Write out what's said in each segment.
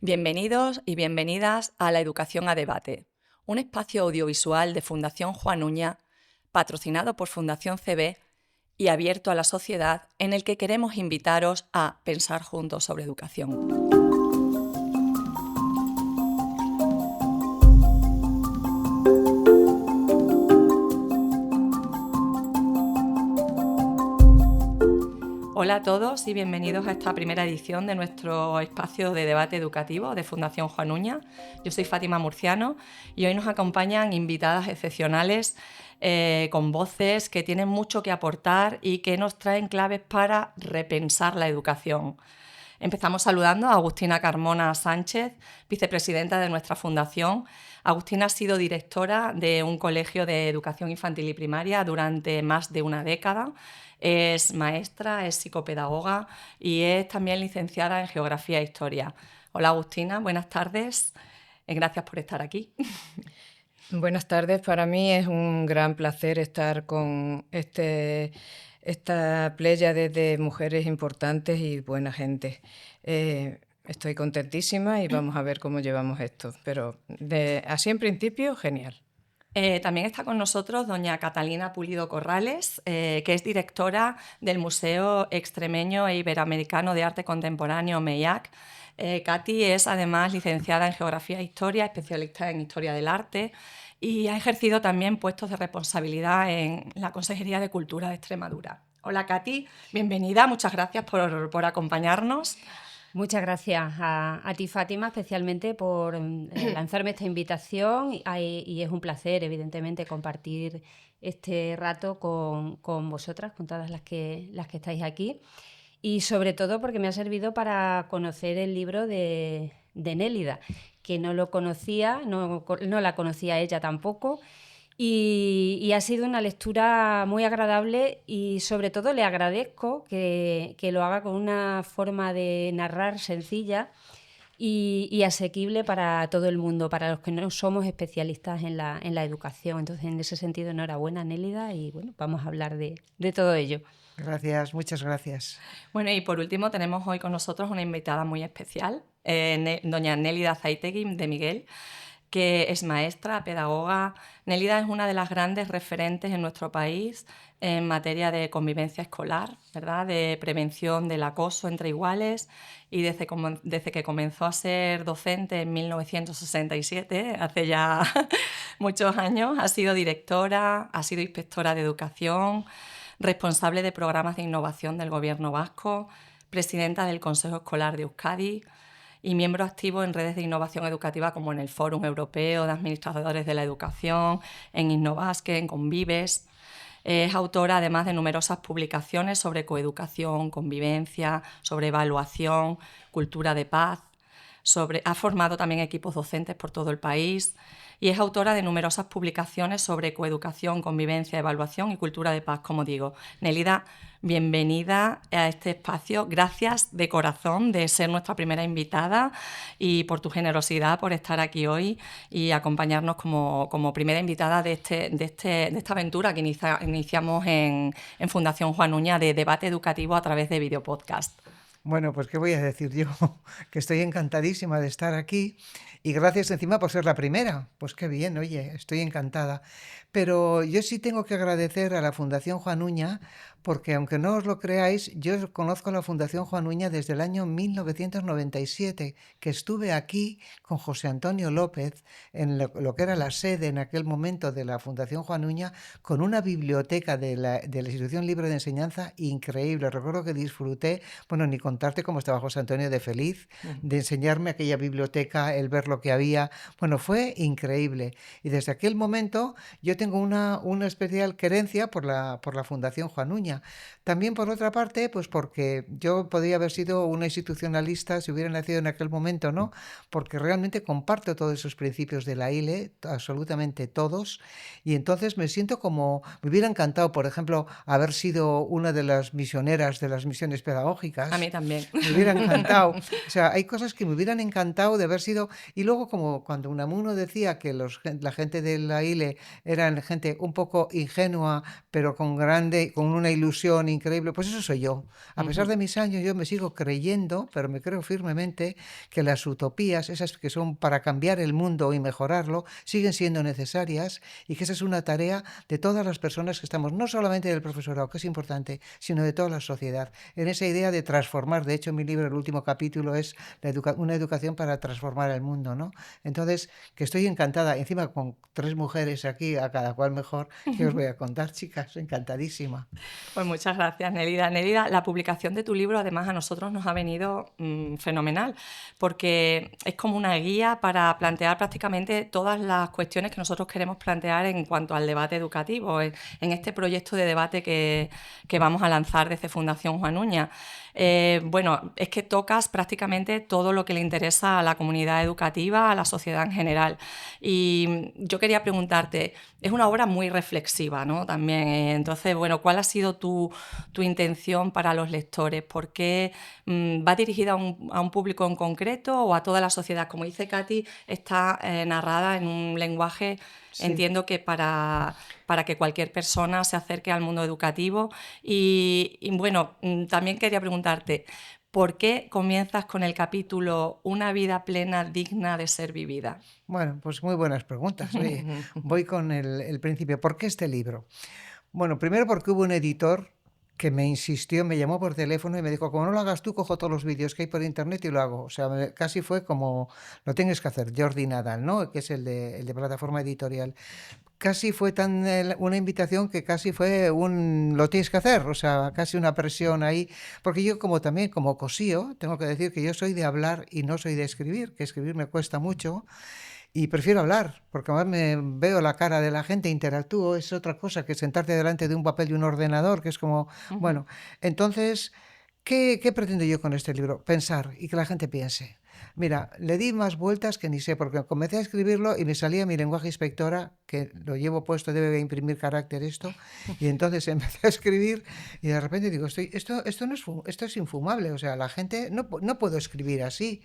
Bienvenidos y bienvenidas a La Educación a Debate, un espacio audiovisual de Fundación Juan Uña, patrocinado por Fundación CB y abierto a la sociedad, en el que queremos invitaros a pensar juntos sobre educación. Hola a todos y bienvenidos a esta primera edición de nuestro espacio de debate educativo de Fundación Juan Uña. Yo soy Fátima Murciano y hoy nos acompañan invitadas excepcionales con voces que tienen mucho que aportar y que nos traen claves para repensar la educación. Empezamos saludando a Agustina Carmona Sánchez, vicepresidenta de nuestra fundación. Agustina ha sido directora de un colegio de educación infantil y primaria durante más de una década. Es maestra, es psicopedagoga y es también licenciada en Geografía e Historia. Hola Agustina, buenas tardes. Gracias por estar aquí. Buenas tardes, para mí es un gran placer estar con esta pléyade de mujeres importantes y buena gente. Estoy contentísima y vamos a ver cómo llevamos esto, pero así en principio, genial. También está con nosotros doña Catalina Pulido Corrales, que es directora del Museo Extremeño e Iberoamericano de Arte Contemporáneo, MEIAC. Katy es además licenciada en Geografía e Historia, especialista en Historia del Arte y ha ejercido también puestos de responsabilidad en la Consejería de Cultura de Extremadura. Hola Katy, bienvenida, muchas gracias por acompañarnos. Muchas gracias a ti, Fátima, especialmente por lanzarme esta invitación y es un placer, evidentemente, compartir este rato con vosotras, con todas las que estáis aquí, y sobre todo porque me ha servido para conocer el libro de Nélida, que no lo conocía, no la conocía ella tampoco. Y ha sido una lectura muy agradable y sobre todo le agradezco que lo haga con una forma de narrar sencilla y asequible para todo el mundo, para los que no somos especialistas en la educación. Entonces, en ese sentido, enhorabuena, Nélida, y bueno, vamos a hablar de todo ello. Gracias, muchas gracias. Bueno, y por último tenemos hoy con nosotros una invitada muy especial, doña Nélida Zaitegui de Miguel, que es maestra, pedagoga. Nélida es una de las grandes referentes en nuestro país en materia de convivencia escolar, ¿verdad? De prevención del acoso entre iguales, y desde que comenzó a ser docente en 1967, hace ya muchos años, ha sido directora, ha sido inspectora de educación, responsable de programas de innovación del Gobierno vasco, presidenta del Consejo Escolar de Euskadi y miembro activo en redes de innovación educativa como en el Fórum Europeo de Administradores de la Educación, en Innovasque, en Convives. Es autora además de numerosas publicaciones sobre coeducación, convivencia, sobre evaluación, cultura de paz. Ha formado también equipos docentes por todo el país y es autora de numerosas publicaciones sobre coeducación, convivencia, evaluación y cultura de paz, como digo. Nélida, bienvenida a este espacio. Gracias de corazón de ser nuestra primera invitada y por tu generosidad por estar aquí hoy y acompañarnos como primera invitada de esta aventura que iniciamos en Fundación Juan Uña de debate educativo a través de videopodcast. Bueno, pues qué voy a decir yo, que estoy encantadísima de estar aquí y gracias encima por ser la primera. Pues qué bien, oye, estoy encantada. Pero yo sí tengo que agradecer a la Fundación Juan Uña porque aunque no os lo creáis, yo conozco la Fundación Juan Uña desde el año 1997, que estuve aquí con José Antonio López en lo que era la sede en aquel momento de la Fundación Juan Uña, con una biblioteca de la Institución Libre de Enseñanza increíble. Recuerdo que disfruté, bueno, ni contarte cómo estaba José Antonio de feliz, de enseñarme aquella biblioteca, el ver lo que había. Bueno, fue increíble. Y desde aquel momento yo tengo una especial querencia por la Fundación Juan Uña. También por otra parte, pues porque yo podría haber sido una institucionalista si hubiera nacido en aquel momento, ¿no? Porque realmente comparto todos esos principios de la ILE, absolutamente todos, y entonces me siento como, me hubiera encantado, por ejemplo, haber sido una de las misioneras de las misiones pedagógicas. A mí también. Me hubiera encantado. O sea, hay cosas que me hubieran encantado de haber sido, y luego como cuando Unamuno decía que la gente de la ILE eran gente un poco ingenua, pero con una ilusión increíble, pues eso soy yo. A pesar de mis años, yo me sigo creyendo, pero me creo firmemente que las utopías, esas que son para cambiar el mundo y mejorarlo, siguen siendo necesarias y que esa es una tarea de todas las personas que estamos, no solamente del profesorado, que es importante, sino de toda la sociedad. En esa idea de transformar, de hecho, en mi libro, el último capítulo es una educación para transformar el mundo, ¿no? Entonces, que estoy encantada, encima con 3 mujeres aquí, a cada cual mejor, que os voy a contar, chicas, encantadísima. Pues muchas gracias, Nélida. Nélida, la publicación de tu libro además a nosotros nos ha venido fenomenal, porque es como una guía para plantear prácticamente todas las cuestiones que nosotros queremos plantear en cuanto al debate educativo, en este proyecto de debate que vamos a lanzar desde Fundación Juan Uña. Bueno, es que tocas prácticamente todo lo que le interesa a la comunidad educativa, a la sociedad en general. Y yo quería preguntarte, es una obra muy reflexiva, ¿no? También, entonces, bueno, ¿cuál ha sido tu intención para los lectores? ¿Por qué va dirigida a un público en concreto o a toda la sociedad? Como dice Katy, está narrada en un lenguaje, Sí. entiendo que para que cualquier persona se acerque al mundo educativo. Y bueno, también quería preguntarte, ¿por qué comienzas con el capítulo Una vida plena, digna de ser vivida? Bueno, pues muy buenas preguntas. Oye, voy con el principio. ¿Por qué este libro? Bueno, primero porque hubo un editor que me insistió, me llamó por teléfono y me dijo, como no lo hagas tú, cojo todos los vídeos que hay por internet y lo hago. O sea, casi fue como, lo tienes que hacer, Jordi Nadal, ¿no? Que es el de Plataforma Editorial. Casi fue tan una invitación que casi fue lo tienes que hacer, o sea, casi una presión ahí, porque yo como también, como cosío, tengo que decir que yo soy de hablar y no soy de escribir, que escribir me cuesta mucho, y prefiero hablar, porque además me veo la cara de la gente, interactúo, es otra cosa que sentarte delante de un papel y un ordenador, que es como, bueno, entonces, ¿qué pretendo yo con este libro? Pensar y que la gente piense. Mira, le di más vueltas que ni sé, porque comencé a escribirlo y me salía mi lenguaje inspectora, que lo llevo puesto, debe imprimir carácter esto, y entonces empecé a escribir y de repente digo, esto es infumable, o sea, la gente, no puedo escribir así.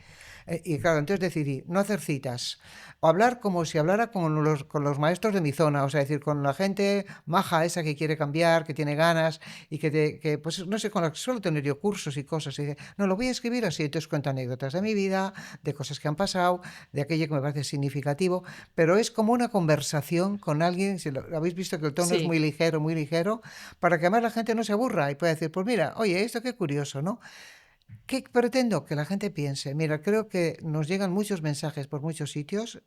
Y claro, entonces decidí no hacer citas, o hablar como si hablara con los maestros de mi zona, o sea, decir, con la gente maja esa que quiere cambiar, que tiene ganas y que pues no sé, con la que suelo tener yo cursos y cosas. Y no, lo voy a escribir así, entonces cuento anécdotas de mi vida, de cosas que han pasado, de aquello que me parece significativo, pero es como una conversación con alguien, si lo habéis visto que el tono es Sí. muy ligero, para que además la gente no se aburra y pueda decir, pues mira, oye, esto qué curioso, ¿no? ¿Qué pretendo? Que la gente piense. Mira, creo que nos llegan muchos mensajes por muchos sitios,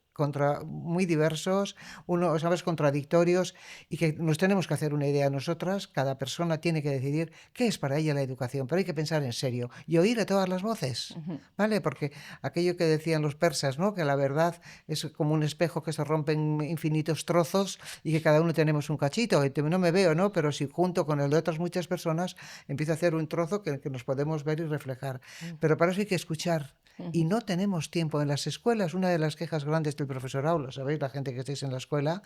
muy diversos, unos, sabes, contradictorios, y que nos tenemos que hacer una idea nosotras. Cada persona tiene que decidir qué es para ella la educación, pero hay que pensar en serio y oír a todas las voces, ¿vale? Porque aquello que decían los persas, ¿no? Que la verdad es como un espejo que se rompe en infinitos trozos y que cada uno tenemos un cachito. Y no me veo, ¿no? Pero si junto con el de otras muchas personas empiezo a hacer un trozo que nos podemos ver y reflejar. Pero para eso hay que escuchar. Y no tenemos tiempo. En las escuelas, una de las quejas grandes del profesorado, lo sabéis, la gente que estáis en la escuela,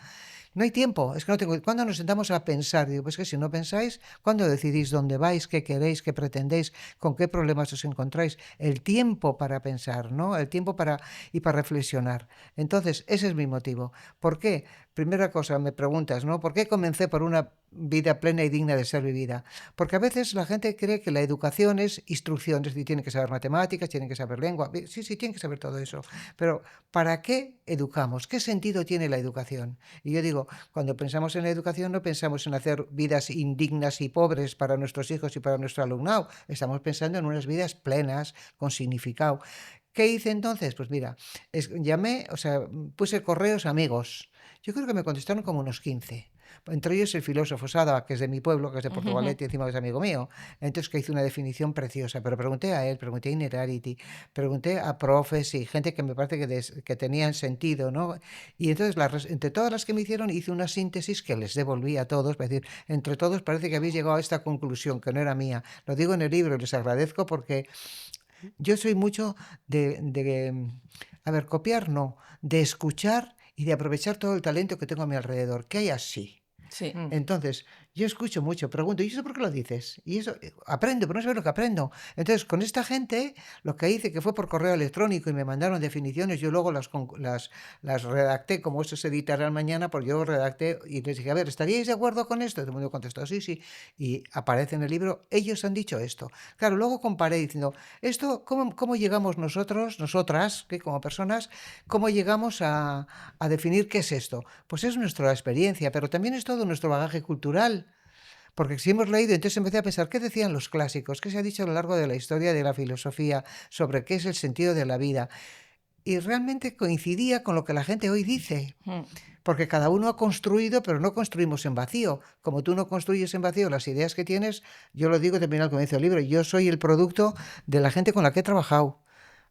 no hay tiempo. Es que no tengo. ¿Cuándo nos sentamos a pensar? Digo, pues que si no pensáis, ¿cuándo decidís dónde vais, qué queréis, qué pretendéis, con qué problemas os encontráis? El tiempo para pensar, ¿no? El tiempo para reflexionar. Entonces, ese es mi motivo. ¿Por qué? Primera cosa, me preguntas, ¿no? ¿Por qué comencé por una vida plena y digna de ser vivida? Porque a veces la gente cree que la educación es instrucción, es decir, tienen que saber matemáticas, tienen que saber lengua, sí, tienen que saber todo eso, pero ¿para qué educamos? ¿Qué sentido tiene la educación? Y yo digo, cuando pensamos en la educación no pensamos en hacer vidas indignas y pobres para nuestros hijos y para nuestro alumnado, estamos pensando en unas vidas plenas, con significado. ¿Qué hice entonces? Pues mira, llamé, o sea, puse correos a amigos. Yo creo que me contestaron como unos 15. Entre ellos el filósofo Sada, que es de mi pueblo, que es de Portugalete, y encima que es amigo mío. Entonces que hizo una definición preciosa. Pero pregunté a él, pregunté a Inerarity, pregunté a profes y gente que me parece que tenían sentido, ¿no? Y entonces, entre todas las que me hicieron, hice una síntesis que les devolví a todos. Es decir, entre todos parece que habéis llegado a esta conclusión, que no era mía. Lo digo en el libro y les agradezco porque yo soy mucho a ver, copiar no, de escuchar y de aprovechar todo el talento que tengo a mi alrededor, que hay así. Sí. Entonces, Yo escucho mucho, pregunto, ¿y eso por qué lo dices? Y eso, aprendo, pero no sabes lo que aprendo. Entonces, con esta gente, lo que hice, que fue por correo electrónico y me mandaron definiciones, yo luego las redacté, como eso se editará mañana, pues yo redacté y les dije, a ver, ¿estaríais de acuerdo con esto? Y todo el mundo contestó, sí, sí. Y aparece en el libro, ellos han dicho esto. Claro, luego comparé diciendo, esto, ¿cómo llegamos nosotras, que como personas, cómo llegamos a definir qué es esto? Pues es nuestra experiencia, pero también es todo nuestro bagaje cultural. Porque si hemos leído, entonces empecé a pensar, ¿qué decían los clásicos? ¿Qué se ha dicho a lo largo de la historia de la filosofía sobre qué es el sentido de la vida? Y realmente coincidía con lo que la gente hoy dice. Porque cada uno ha construido, pero no construimos en vacío. Como tú no construyes en vacío las ideas que tienes, yo lo digo también al comienzo del libro, yo soy el producto de la gente con la que he trabajado.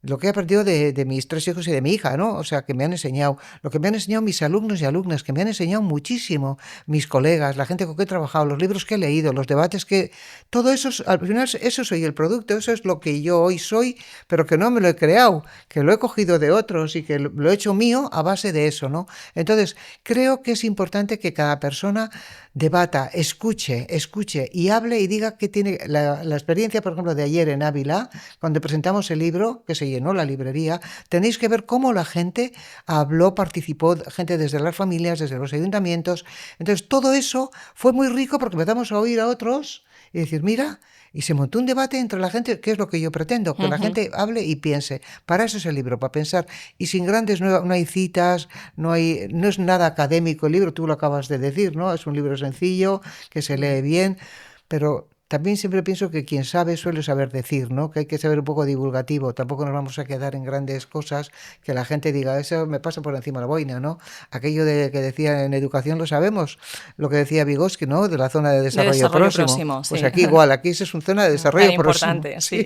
Lo que he aprendido de mis 3 hijos y de mi hija, ¿no? O sea, que me han enseñado. Lo que me han enseñado mis alumnos y alumnas, que me han enseñado muchísimo. Mis colegas, la gente con que he trabajado, los libros que he leído, los debates que... Todo eso, al final, eso soy el producto, eso es lo que yo hoy soy, pero que no me lo he creado, que lo he cogido de otros y que lo he hecho mío a base de eso, ¿no? Entonces, creo que es importante que cada persona debata, escuche y hable y diga que tiene la experiencia, por ejemplo, de ayer en Ávila, cuando presentamos el libro, que se llenó la librería, tenéis que ver cómo la gente habló, participó, gente desde las familias, desde los ayuntamientos. Entonces, todo eso fue muy rico porque empezamos a oír a otros y decir, mira, y se montó un debate entre la gente, que es lo que yo pretendo, que la gente hable y piense. Para eso es el libro, para pensar. Y sin grandes, no hay citas, no es nada académico el libro, tú lo acabas de decir, ¿no? Es un libro sencillo, que se lee bien, pero también siempre pienso que quien sabe suele saber decir, ¿no? Que hay que saber un poco divulgativo. Tampoco nos vamos a quedar en grandes cosas que la gente diga, eso me pasa por encima de la boina, ¿no? Aquello de que decía en educación lo sabemos, lo que decía Vygotsky, ¿no? De la zona de desarrollo próximo. Pues sí. aquí igual, aquí es una zona de desarrollo próximo. Importante, sí.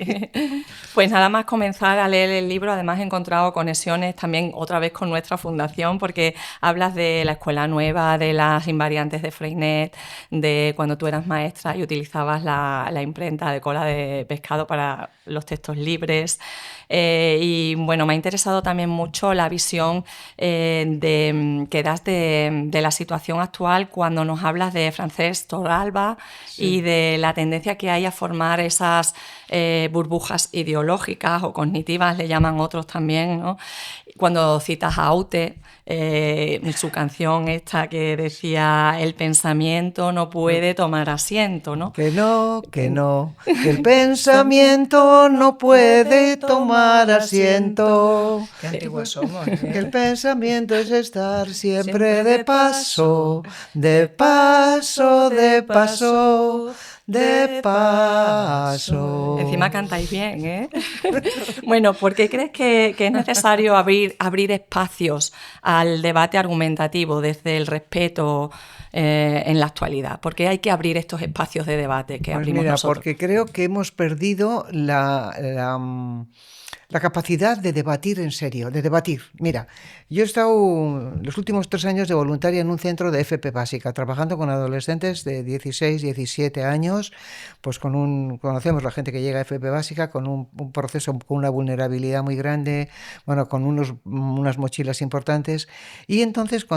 Pues nada más comenzar a leer el libro, además he encontrado conexiones también otra vez con nuestra fundación, porque hablas de la escuela nueva, de las invariantes de Freinet, de cuando tú eras maestra y utilizabas la imprenta de cola de pescado para los textos libres. Y bueno, me ha interesado también mucho la visión que das de la situación actual cuando nos hablas de Francesc Torralba y de la tendencia que hay a formar esas burbujas ideológicas o cognitivas, le llaman otros también, ¿no? Cuando citas a Aute, su canción esta que decía el pensamiento no puede tomar asiento, ¿no? Que el pensamiento no puede tomar asiento. Qué antiguos somos, ¿eh? Que el pensamiento es estar siempre de paso, de paso, de paso, de paso. Encima cantáis bien, ¿eh? Bueno, ¿por qué crees que es necesario abrir espacios al debate argumentativo desde el respeto en la actualidad? ¿Por qué hay que abrir estos espacios de debate que abrimos nosotros? Porque creo que hemos perdido la capacidad de debatir en serio, de debatir. Mira, yo he estado los últimos 3 años de voluntaria en un centro de FP básica, trabajando con adolescentes de 16, 17 años, pues conocemos la gente que llega a FP básica con un proceso, con una vulnerabilidad muy grande, bueno, con unas mochilas importantes, y entonces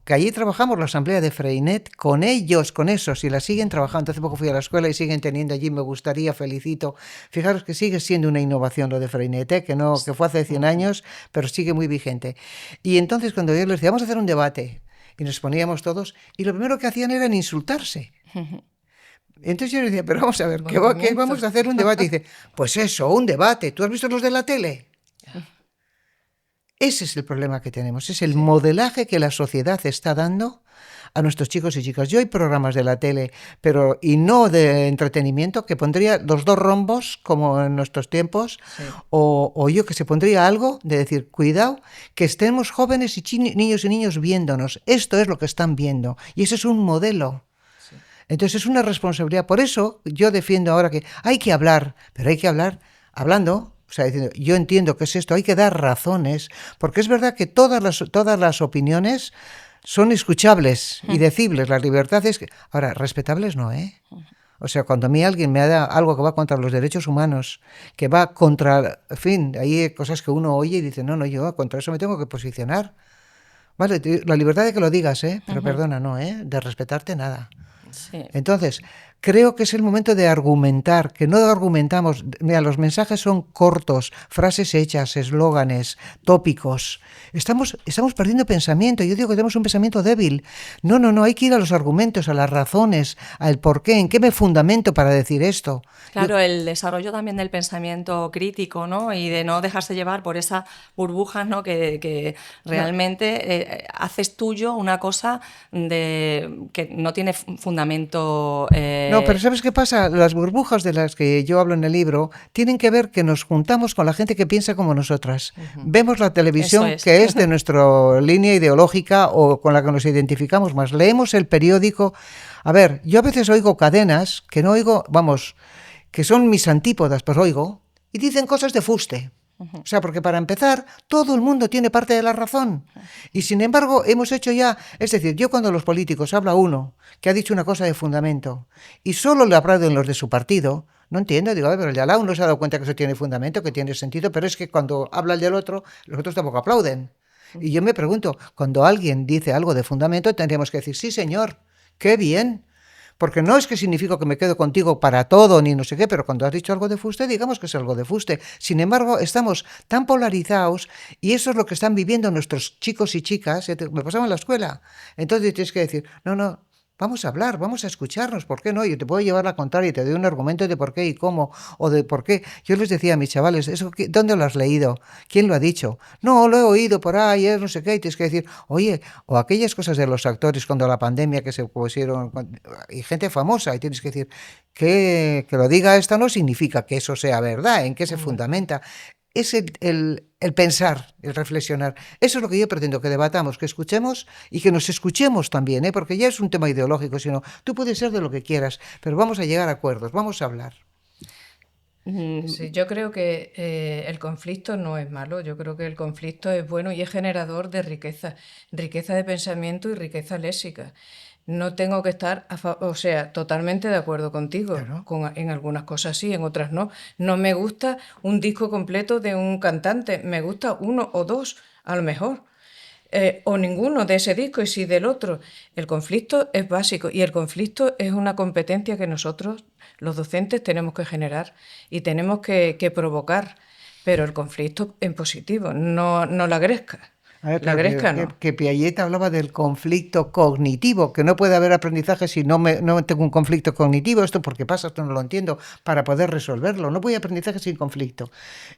que allí trabajamos la asamblea de Freinet, con esos, y la siguen trabajando. Hace poco fui a la escuela y siguen teniendo allí, me gustaría, felicito. Fijaros que sigue siendo una innovación lo de Freinet, que fue hace 100 años, pero sigue muy vigente. Y entonces cuando yo les decía, vamos a hacer un debate, y nos poníamos todos, y lo primero que hacían era insultarse. Entonces yo les decía, pero vamos a ver, ¿qué vamos a hacer un debate? Y dice, pues eso, un debate. ¿Tú has visto los de la tele? Ese es el problema que tenemos, es el modelaje que la sociedad está dando a nuestros chicos y chicas. Yo hay programas de la tele, y no de entretenimiento, que pondría los 2 rombos, como en nuestros tiempos, o yo que se pondría algo de decir, cuidado, que estemos jóvenes y niños y niños viéndonos. Esto es lo que están viendo, y ese es un modelo. Entonces es una responsabilidad. Por eso yo defiendo ahora que hay que hablar, pero hay que hablar hablando. O sea, diciendo, yo entiendo qué es esto, hay que dar razones, porque es verdad que todas las opiniones son escuchables y decibles. La libertad es... Ahora, respetables no, ¿eh? O sea, cuando a mí alguien me da algo que va contra los derechos humanos, que va contra... En fin, hay cosas que uno oye y dice, no, yo contra eso me tengo que posicionar. Vale, la libertad de que lo digas, ¿eh? Pero perdona, no, ¿eh? De respetarte nada. Sí. Entonces, creo que es el momento de argumentar, que no argumentamos. Mira, los mensajes son cortos, frases hechas, eslóganes, tópicos. Estamos perdiendo pensamiento. Yo digo que tenemos un pensamiento débil. No, hay que ir a los argumentos, a las razones, al por qué, en qué me fundamento para decir esto. Claro, el desarrollo también del pensamiento crítico, ¿no? Y de no dejarse llevar por esas burbujas, ¿no? Que realmente haces tuyo una cosa que no tiene fundamento. No, pero ¿sabes qué pasa? Las burbujas de las que yo hablo en el libro tienen que ver que nos juntamos con la gente que piensa como nosotras. Vemos la televisión que es de nuestra línea ideológica o con la que nos identificamos más. Leemos el periódico. A ver, yo a veces oigo cadenas que no oigo, vamos, que son mis antípodas, pero oigo, y dicen cosas de fuste. O sea, porque para empezar, todo el mundo tiene parte de la razón. Y sin embargo, hemos hecho ya... Es decir, yo cuando los políticos habla uno que ha dicho una cosa de fundamento y solo le aplauden los de su partido, no entiendo, digo, a ver, pero el de al lado no se ha dado cuenta que eso tiene fundamento, que tiene sentido, pero es que cuando habla el del otro, los otros tampoco aplauden. Y yo me pregunto, cuando alguien dice algo de fundamento, tendríamos que decir, sí, señor, qué bien. Porque no es que signifique que me quedo contigo para todo ni no sé qué, pero cuando has dicho algo de fuste, digamos que es algo de fuste. Sin embargo, estamos tan polarizados y eso es lo que están viviendo nuestros chicos y chicas. Me pasaba en la escuela. Entonces tienes que decir, no, vamos a hablar, vamos a escucharnos, ¿por qué no? Yo te puedo llevar la contraria y te doy un argumento de por qué y cómo, o de por qué. Yo les decía a mis chavales, ¿dónde lo has leído? ¿Quién lo ha dicho? No, lo he oído por ahí, no sé qué, y tienes que decir, oye, o aquellas cosas de los actores cuando la pandemia que se pusieron, y gente famosa, y tienes que decir, que lo diga esta no significa que eso sea verdad, ¿en qué se fundamenta? Es el pensar, el reflexionar. Eso es lo que yo pretendo, que debatamos, que escuchemos y que nos escuchemos también, porque ya es un tema ideológico, sino tú puedes ser de lo que quieras, pero vamos a llegar a acuerdos, vamos a hablar. Sí, yo creo que el conflicto no es malo, yo creo que el conflicto es bueno y es generador de riqueza de pensamiento y riqueza léxica. No tengo que estar, totalmente de acuerdo contigo. Claro. En algunas cosas sí, en otras no. No me gusta un disco completo de un cantante, me gusta uno o dos, a lo mejor. O ninguno de ese disco y sí del otro. El conflicto es básico y el conflicto es una competencia que nosotros, los docentes, tenemos que generar y tenemos que provocar. Pero el conflicto en positivo, no la gresca. A ver, La gresca no. que Piaget hablaba del conflicto cognitivo, que no puede haber aprendizaje si no tengo un conflicto cognitivo. Esto porque pasa, esto no lo entiendo, para poder resolverlo. No puede aprendizaje sin conflicto.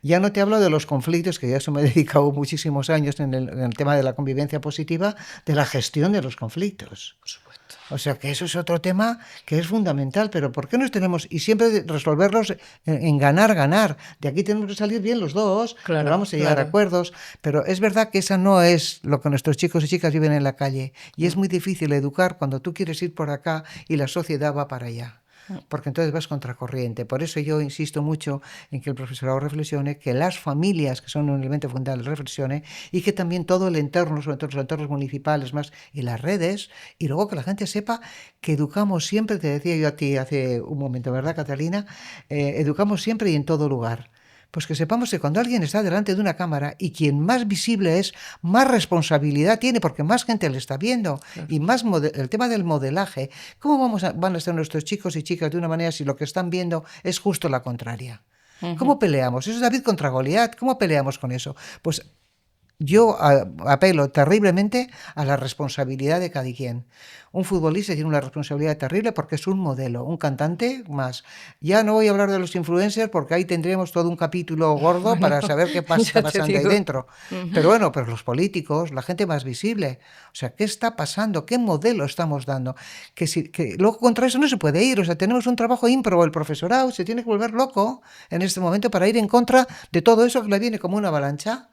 Ya no te hablo de los conflictos, que ya eso me he dedicado muchísimos años en el tema de la convivencia positiva, de la gestión de los conflictos. Por supuesto. O sea que eso es otro tema que es fundamental, pero ¿por qué nos tenemos? Y siempre resolverlos en ganar. De aquí tenemos que salir bien los dos, Claro, vamos a llegar a acuerdos. Pero es verdad que esa no es lo que nuestros chicos y chicas viven en la calle. Y es muy difícil educar cuando tú quieres ir por acá y la sociedad va para allá. Porque entonces vas contracorriente. Por eso yo insisto mucho en que el profesorado reflexione, que las familias, que son un elemento fundamental, reflexione, y que también todo el entorno, sobre todo los entornos municipales más, y las redes, y luego que la gente sepa que educamos siempre, te decía yo a ti hace un momento, ¿verdad, Catalina? Educamos siempre y en todo lugar. Pues que sepamos que cuando alguien está delante de una cámara y quien más visible es, más responsabilidad tiene porque más gente le está viendo. Claro. Y más el tema del modelaje. ¿Cómo van a estar nuestros chicos y chicas de una manera si lo que están viendo es justo la contraria? ¿Cómo peleamos? Eso es David contra Goliat. ¿Cómo peleamos con eso? Pues yo apelo terriblemente a la responsabilidad de cada quien. Un futbolista tiene una responsabilidad terrible porque es un modelo, un cantante más. Ya no voy a hablar de los influencers porque ahí tendríamos todo un capítulo gordo para saber qué está pasando ahí dentro. Pero los políticos, la gente más visible. O sea, ¿qué está pasando? ¿Qué modelo estamos dando? Que luego contra eso no se puede ir. O sea, tenemos un trabajo ímprobo. El profesorado se tiene que volver loco en este momento para ir en contra de todo eso que le viene como una avalancha.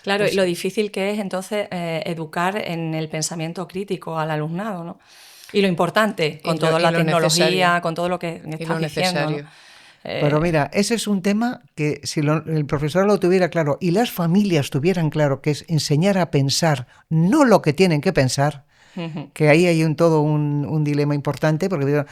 Claro, pues, lo difícil que es entonces educar en el pensamiento crítico al alumnado, ¿no? Y lo importante, con toda la tecnología, con todo lo que estás diciendo, ¿no? Pero mira, ese es un tema que si el profesor lo tuviera claro y las familias tuvieran claro, que es enseñar a pensar, no lo que tienen que pensar, que ahí hay todo un dilema importante, porque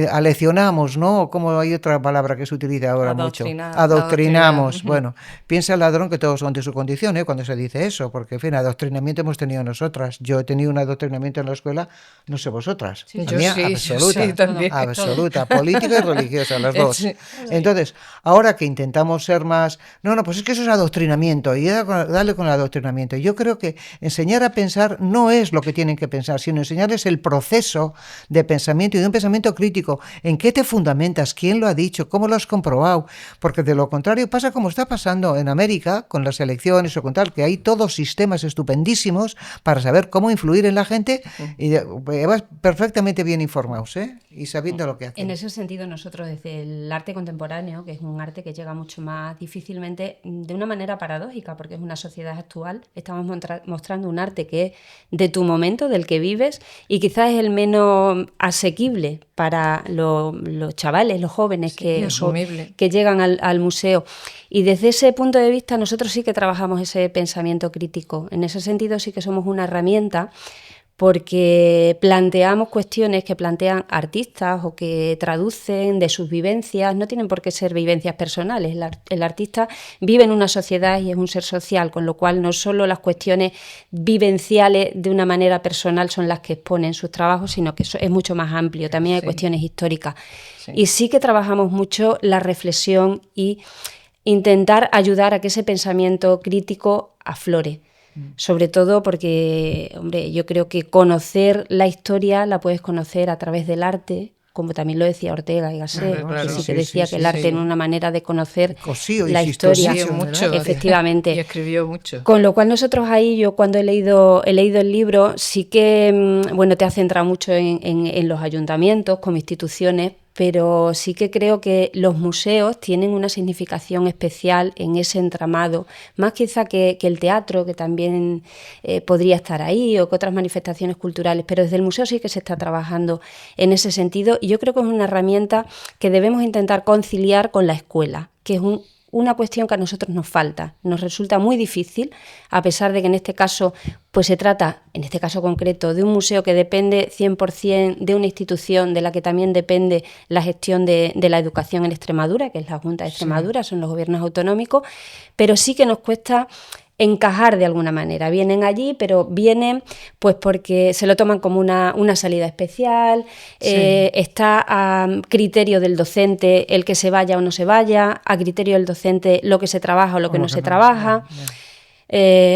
aleccionamos, ¿no? Como hay otra palabra que se utiliza ahora mucho. Adoctrinamos. Bueno, piensa el ladrón que todos son de su condición, cuando se dice eso, porque, en fin, adoctrinamiento hemos tenido nosotras. Yo he tenido un adoctrinamiento en la escuela, no sé vosotras. Yo sí, también. Absoluta, política y religiosa, las dos. Entonces, ahora que intentamos ser más... No, pues es que eso es adoctrinamiento, y darle con el adoctrinamiento. Yo creo que enseñar a pensar no es lo que tienen que pensar, sino enseñarles el proceso de pensamiento y de un pensamiento crítico. ¿En qué te fundamentas? ¿Quién lo ha dicho? ¿Cómo lo has comprobado? Porque de lo contrario pasa como está pasando en América con las elecciones o con tal, que hay todos sistemas estupendísimos para saber cómo influir en la gente y vas perfectamente bien informados, y sabiendo lo que hacen. En ese sentido, nosotros desde el arte contemporáneo, que es un arte que llega mucho más difícilmente, de una manera paradójica, porque es una sociedad actual, estamos mostrando un arte que es de tu momento, del que vives, y quizás es el menos asequible para los chavales, los jóvenes que llegan al museo. Y desde ese punto de vista nosotros sí que trabajamos ese pensamiento crítico. En ese sentido sí que somos una herramienta, porque planteamos cuestiones que plantean artistas o que traducen de sus vivencias, no tienen por qué ser vivencias personales. El artista vive en una sociedad y es un ser social, con lo cual no solo las cuestiones vivenciales de una manera personal son las que exponen sus trabajos, sino que es mucho más amplio, también hay cuestiones históricas. Sí. Y sí que trabajamos mucho la reflexión y intentar ayudar a que ese pensamiento crítico aflore. Sobre todo porque, hombre, yo creo que conocer la historia la puedes conocer a través del arte, como también lo decía Ortega y Gasset, que sí que decía que el arte era una manera de conocer la historia. Mucho, efectivamente. Y escribió mucho. Con lo cual nosotros ahí, yo cuando he leído el libro, sí que, bueno, te has centrado mucho en los ayuntamientos como instituciones, pero sí que creo que los museos tienen una significación especial en ese entramado, más quizá que el teatro, que también podría estar ahí, o que otras manifestaciones culturales, pero desde el museo sí que se está trabajando en ese sentido, y yo creo que es una herramienta que debemos intentar conciliar con la escuela, que es una cuestión que a nosotros nos falta, nos resulta muy difícil, a pesar de que en este caso pues se trata, en este caso concreto, de un museo que depende 100% de una institución de la que también depende la gestión de la educación en Extremadura, que es la Junta de Extremadura, son los gobiernos autonómicos, pero sí que nos cuesta encajar de alguna manera. Vienen allí, pero vienen pues porque se lo toman como una salida especial, está a criterio del docente el que se vaya o no se vaya, a criterio del docente lo que se trabaja o lo que no se trabaja.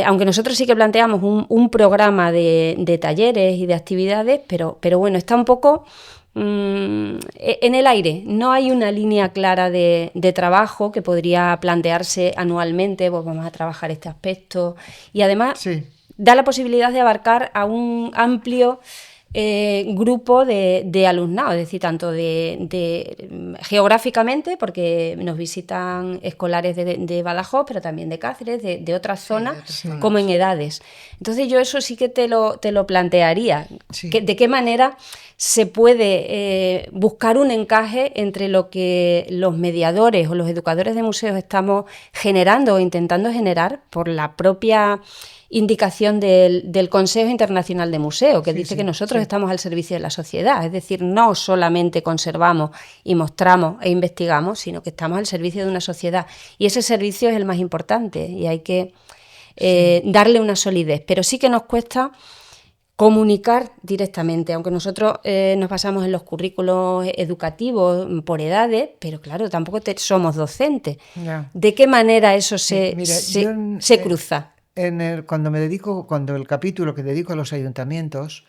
Aunque nosotros sí que planteamos un programa de talleres y de actividades, pero bueno, está un poco en el aire. No hay una línea clara de trabajo que podría plantearse anualmente, pues vamos a trabajar este aspecto, y además da la posibilidad de abarcar a un amplio grupo de alumnado, es decir, tanto de geográficamente, porque nos visitan escolares de Badajoz, pero también de Cáceres, de otras zonas, como en edades. Entonces yo eso sí que te lo plantearía, de qué manera se puede buscar un encaje entre lo que los mediadores o los educadores de museos estamos generando o intentando generar por la propia indicación del Consejo Internacional de Museos, que dice que nosotros estamos al servicio de la sociedad, es decir, no solamente conservamos y mostramos e investigamos, sino que estamos al servicio de una sociedad, y ese servicio es el más importante y hay que darle una solidez, pero sí que nos cuesta comunicar directamente, aunque nosotros nos basamos en los currículos educativos por edades, pero claro, tampoco somos docentes. ¿De qué manera eso se cruza? Cuando el capítulo que dedico a los ayuntamientos,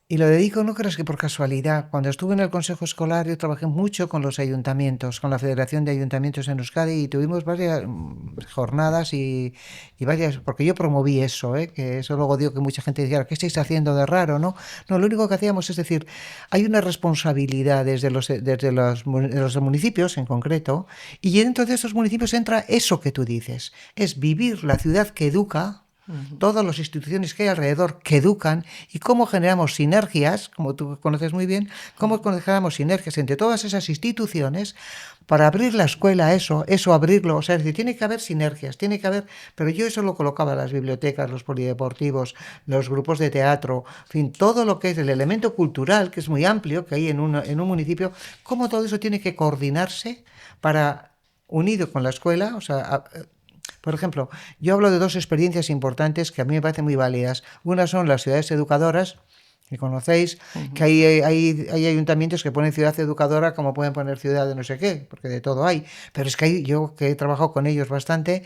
y lo dedico, no creas que por casualidad, cuando estuve en el Consejo Escolar yo trabajé mucho con los ayuntamientos, con la Federación de Ayuntamientos en Euskadi, y tuvimos varias jornadas y varias, porque yo promoví eso, que eso luego digo que mucha gente decía, ¿qué estáis haciendo de raro? No, lo único que hacíamos es decir, hay una responsabilidad desde los municipios en concreto, y dentro de esos municipios entra eso que tú dices, es vivir la ciudad que educa, todas las instituciones que hay alrededor que educan y cómo generamos sinergias, como tú conoces muy bien, cómo generamos sinergias entre todas esas instituciones para abrir la escuela a eso abrirlo, o sea, es decir, tiene que haber sinergias, tiene que haber, pero yo eso lo colocaba en las bibliotecas, los polideportivos, los grupos de teatro, en fin, todo lo que es el elemento cultural, que es muy amplio, que hay en un municipio, cómo todo eso tiene que coordinarse para, unido con la escuela, o sea, por ejemplo, yo hablo de dos experiencias importantes que a mí me parecen muy válidas. Una son las ciudades educadoras, que conocéis, que hay ayuntamientos que ponen ciudad educadora como pueden poner ciudad de no sé qué, porque de todo hay. Pero es que yo que he trabajado con ellos bastante,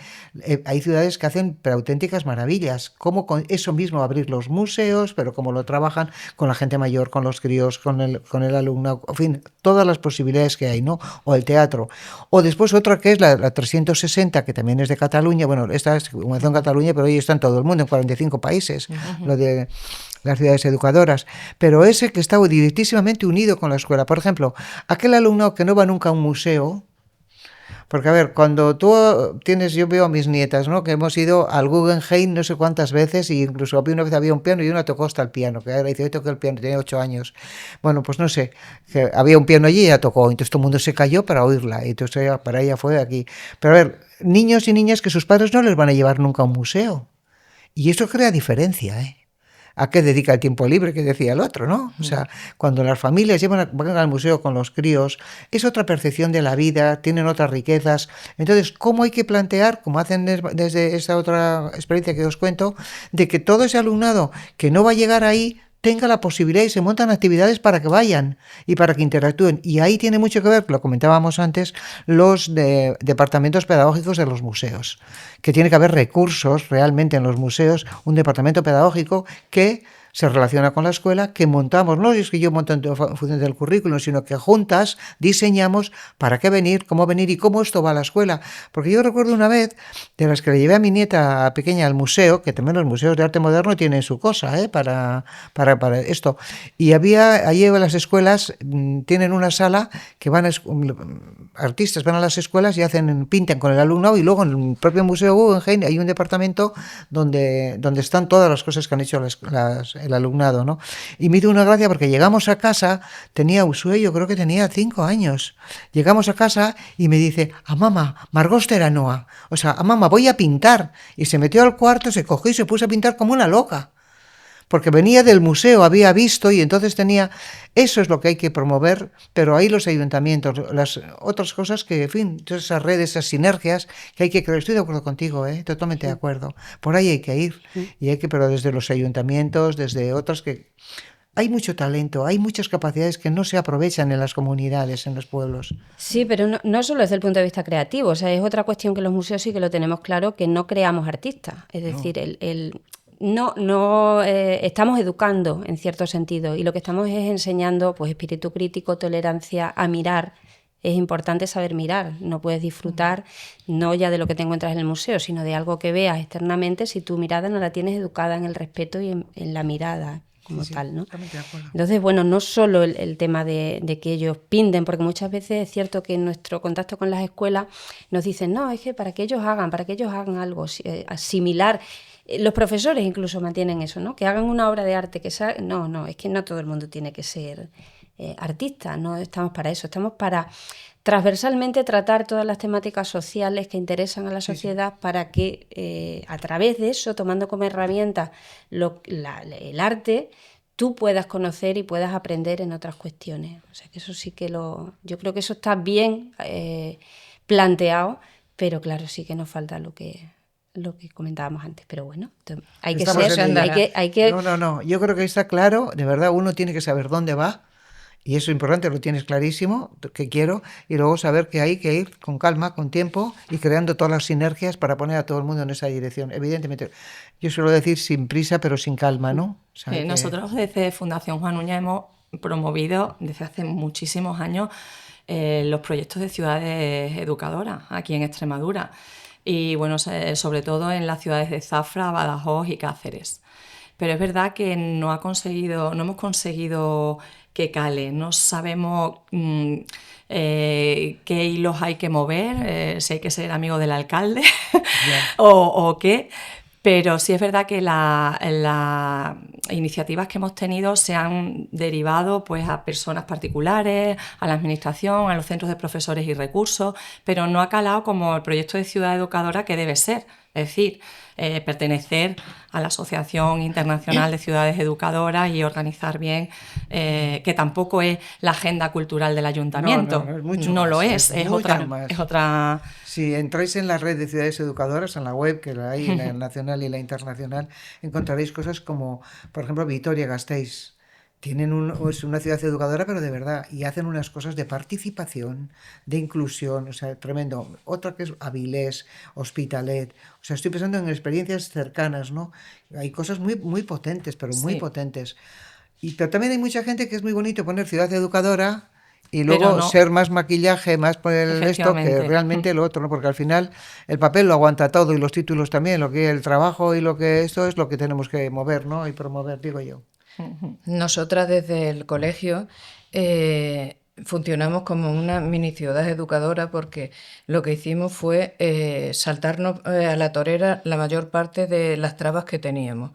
hay ciudades que hacen pero auténticas maravillas. Como con eso mismo abrir los museos, pero cómo lo trabajan con la gente mayor, con los críos, con el alumno, en fin, todas las posibilidades que hay, ¿no? O el teatro. O después otra que es la 360, que también es de Cataluña. Bueno, esta es comenzó en Cataluña, pero hoy está en todo el mundo, en 45 países. Lo de las ciudades educadoras, pero ese que está directísimamente unido con la escuela. Por ejemplo, aquel alumno que no va nunca a un museo, porque a ver, cuando tú tienes, yo veo a mis nietas, ¿no? Que hemos ido al Guggenheim no sé cuántas veces, y incluso una vez había un piano y una tocó hasta el piano, que ahora dice, yo toqué el piano, tenía 8 años. Bueno, pues no sé, que había un piano allí y ella tocó, entonces todo el mundo se cayó para oírla, y entonces para ella fue aquí. Pero a ver, niños y niñas que sus padres no les van a llevar nunca a un museo, y eso crea diferencia, ¿eh? ¿A qué dedica el tiempo libre que decía el otro, no? O sea, cuando las familias van al museo con los críos, es otra percepción de la vida, tienen otras riquezas. Entonces, ¿cómo hay que plantear, como hacen desde esa otra experiencia que os cuento, de que todo ese alumnado que no va a llegar ahí tenga la posibilidad y se montan actividades para que vayan y para que interactúen? Y ahí tiene mucho que ver, lo comentábamos antes, los departamentos pedagógicos de los museos, que tiene que haber recursos realmente en los museos, un departamento pedagógico que se relaciona con la escuela, que montamos, no es que yo monto en función del currículum, sino que juntas diseñamos para qué venir, cómo venir y cómo esto va a la escuela. Porque yo recuerdo una vez de las que le llevé a mi nieta pequeña al museo, que también los museos de arte moderno tienen su cosa, para esto. Y había, allí en las escuelas tienen una sala que van artistas van a las escuelas y pintan con el alumnado, y luego en el propio Museo Guggenheim hay un departamento donde están todas las cosas que han hecho el alumnado, ¿no? Y me hizo una gracia porque llegamos a casa, tenía Usue, yo creo que tenía 5 años. Llegamos a casa y me dice, a mamá, Margot Teranoa, o sea, a mamá, voy a pintar. Y se metió al cuarto, se cogió y se puso a pintar como una loca. Porque venía del museo, había visto, y entonces tenía... Eso es lo que hay que promover, pero ahí los ayuntamientos, las otras cosas que, en fin, todas esas redes, esas sinergias que hay que crear. Estoy de acuerdo contigo, totalmente de acuerdo. Por ahí hay que ir, pero desde los ayuntamientos, desde otras que... Hay mucho talento, hay muchas capacidades que no se aprovechan en las comunidades, en los pueblos. Sí, pero no solo desde el punto de vista creativo, o sea, es otra cuestión que los museos sí que lo tenemos claro, que no creamos artistas. Es decir, estamos educando en cierto sentido, y lo que estamos es enseñando pues espíritu crítico, tolerancia, a mirar. Es importante saber mirar, no puedes disfrutar no ya de lo que te encuentras en el museo, sino de algo que veas externamente si tu mirada no la tienes educada en el respeto y en la mirada como tal, ¿no? Entonces, bueno, no solo el tema de que ellos pinten, porque muchas veces es cierto que en nuestro contacto con las escuelas nos dicen, no, es que para que ellos hagan algo similar. Los profesores incluso mantienen eso, ¿no? Que hagan una obra de arte que sea... No, es que no todo el mundo tiene que ser artista, no estamos para eso, estamos para transversalmente tratar todas las temáticas sociales que interesan a la sociedad, para que a través de eso, tomando como herramienta el arte, tú puedas conocer y puedas aprender en otras cuestiones. O sea que eso sí que yo creo que eso está bien planteado, pero claro, sí que nos falta lo que comentábamos antes, pero bueno, hay que ser... No, yo creo que está claro, de verdad, uno tiene que saber dónde va, y eso es importante, lo tienes clarísimo, que quiero, y luego saber que hay que ir con calma, con tiempo, y creando todas las sinergias para poner a todo el mundo en esa dirección. Evidentemente, yo suelo decir sin prisa, pero sin calma, ¿no? O sea, Nosotros desde Fundación Juan Núñez hemos promovido desde hace muchísimos años los proyectos de ciudades educadoras aquí en Extremadura. Y bueno, sobre todo en las ciudades de Zafra, Badajoz y Cáceres. Pero es verdad que no hemos conseguido que cale, no sabemos qué hilos hay que mover, si hay que ser amigo del alcalde o qué, Pero sí es verdad que las iniciativas que hemos tenido se han derivado pues, a personas particulares, a la administración, a los centros de profesores y recursos, pero no ha calado como el proyecto de ciudad educadora que debe ser. Es decir, pertenecer a la Asociación Internacional de Ciudades Educadoras y organizar bien, que tampoco es la agenda cultural del ayuntamiento. No, es mucho no más, lo es es mucho otra, más. es otra. Si entráis en la red de ciudades educadoras, en la web, que la hay en la nacional y la internacional, encontraréis cosas como, por ejemplo, Vitoria-Gasteiz. Es una ciudad educadora, pero de verdad, y hacen unas cosas de participación, de inclusión, o sea, tremendo. Otra que es Avilés, Hospitalet, o sea, estoy pensando en experiencias cercanas, ¿no? Hay cosas muy, muy potentes, pero muy Sí, potentes. Pero también hay mucha gente que es muy bonito poner ciudad educadora y pero luego no, ser más maquillaje, más por el esto que efectivamente. realmente lo otro, ¿no? Porque al final el papel lo aguanta todo y los títulos también, lo que el trabajo y lo que esto es lo que tenemos que mover, ¿no? Y promover, digo yo. Nosotras desde el colegio funcionamos como una mini ciudad educadora porque lo que hicimos fue saltarnos a la torera la mayor parte de las trabas que teníamos.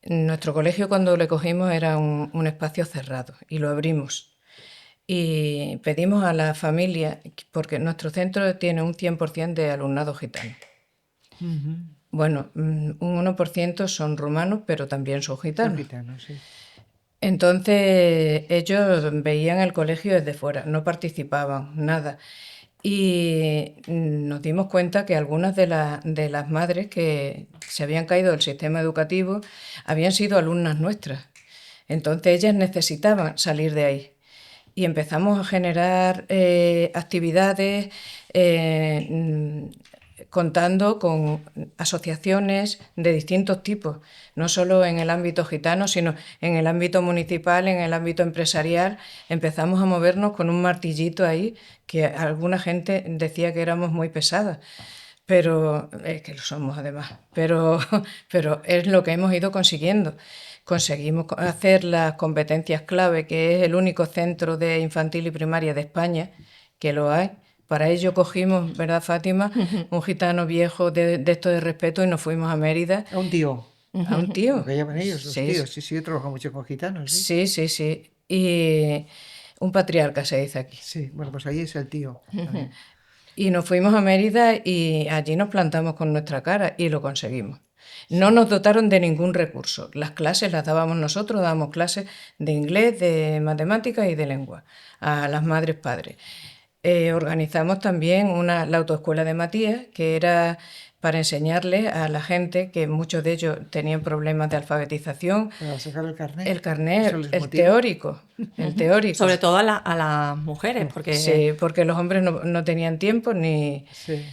Nuestro colegio cuando le cogimos era un espacio cerrado y lo abrimos. Y pedimos a la familia, porque nuestro centro tiene un 100% de alumnado gitano. Bueno, un 1% son rumanos, pero también son Son gitanos. gitanos, sí. Entonces ellos veían el colegio desde fuera, no participaban, nada. Y nos dimos cuenta que algunas de las madres que se habían caído del sistema educativo habían sido alumnas nuestras. Entonces ellas necesitaban salir de ahí. Y empezamos a generar actividades contando con asociaciones de distintos tipos, no solo en el ámbito gitano, sino en el ámbito municipal, en el ámbito empresarial. Empezamos a movernos con un martillito ahí, que alguna gente decía que éramos muy pesadas, pero que lo somos además, pero es lo que hemos ido consiguiendo. Conseguimos hacer las competencias clave, que es el único centro de infantil y primaria de España que lo hay. Para ello cogimos, ¿verdad, Fátima? Un gitano viejo de esto de respeto y nos fuimos a Mérida. A un tío, A un lo tío. que llaman ellos, los Sí, tíos. Sí, sí, yo trabajo mucho con gitanos, sí. sí, sí, sí. Y un patriarca se dice aquí. Sí, bueno, pues ahí es el tío también. Y nos fuimos a Mérida y allí nos plantamos con nuestra cara y lo conseguimos. No nos dotaron de ningún recurso. Las clases las dábamos nosotros, dábamos clases de inglés, de matemáticas y de lengua a las madres padres. Organizamos también la autoescuela de Matías, que era para enseñarles a la gente, que muchos de ellos tenían problemas de alfabetización, Para sacar el carnet, el eso carnet, les el motiva. teórico, el teórico. Sobre todo a las mujeres, porque Sí, porque los hombres no tenían tiempo ni... Sí.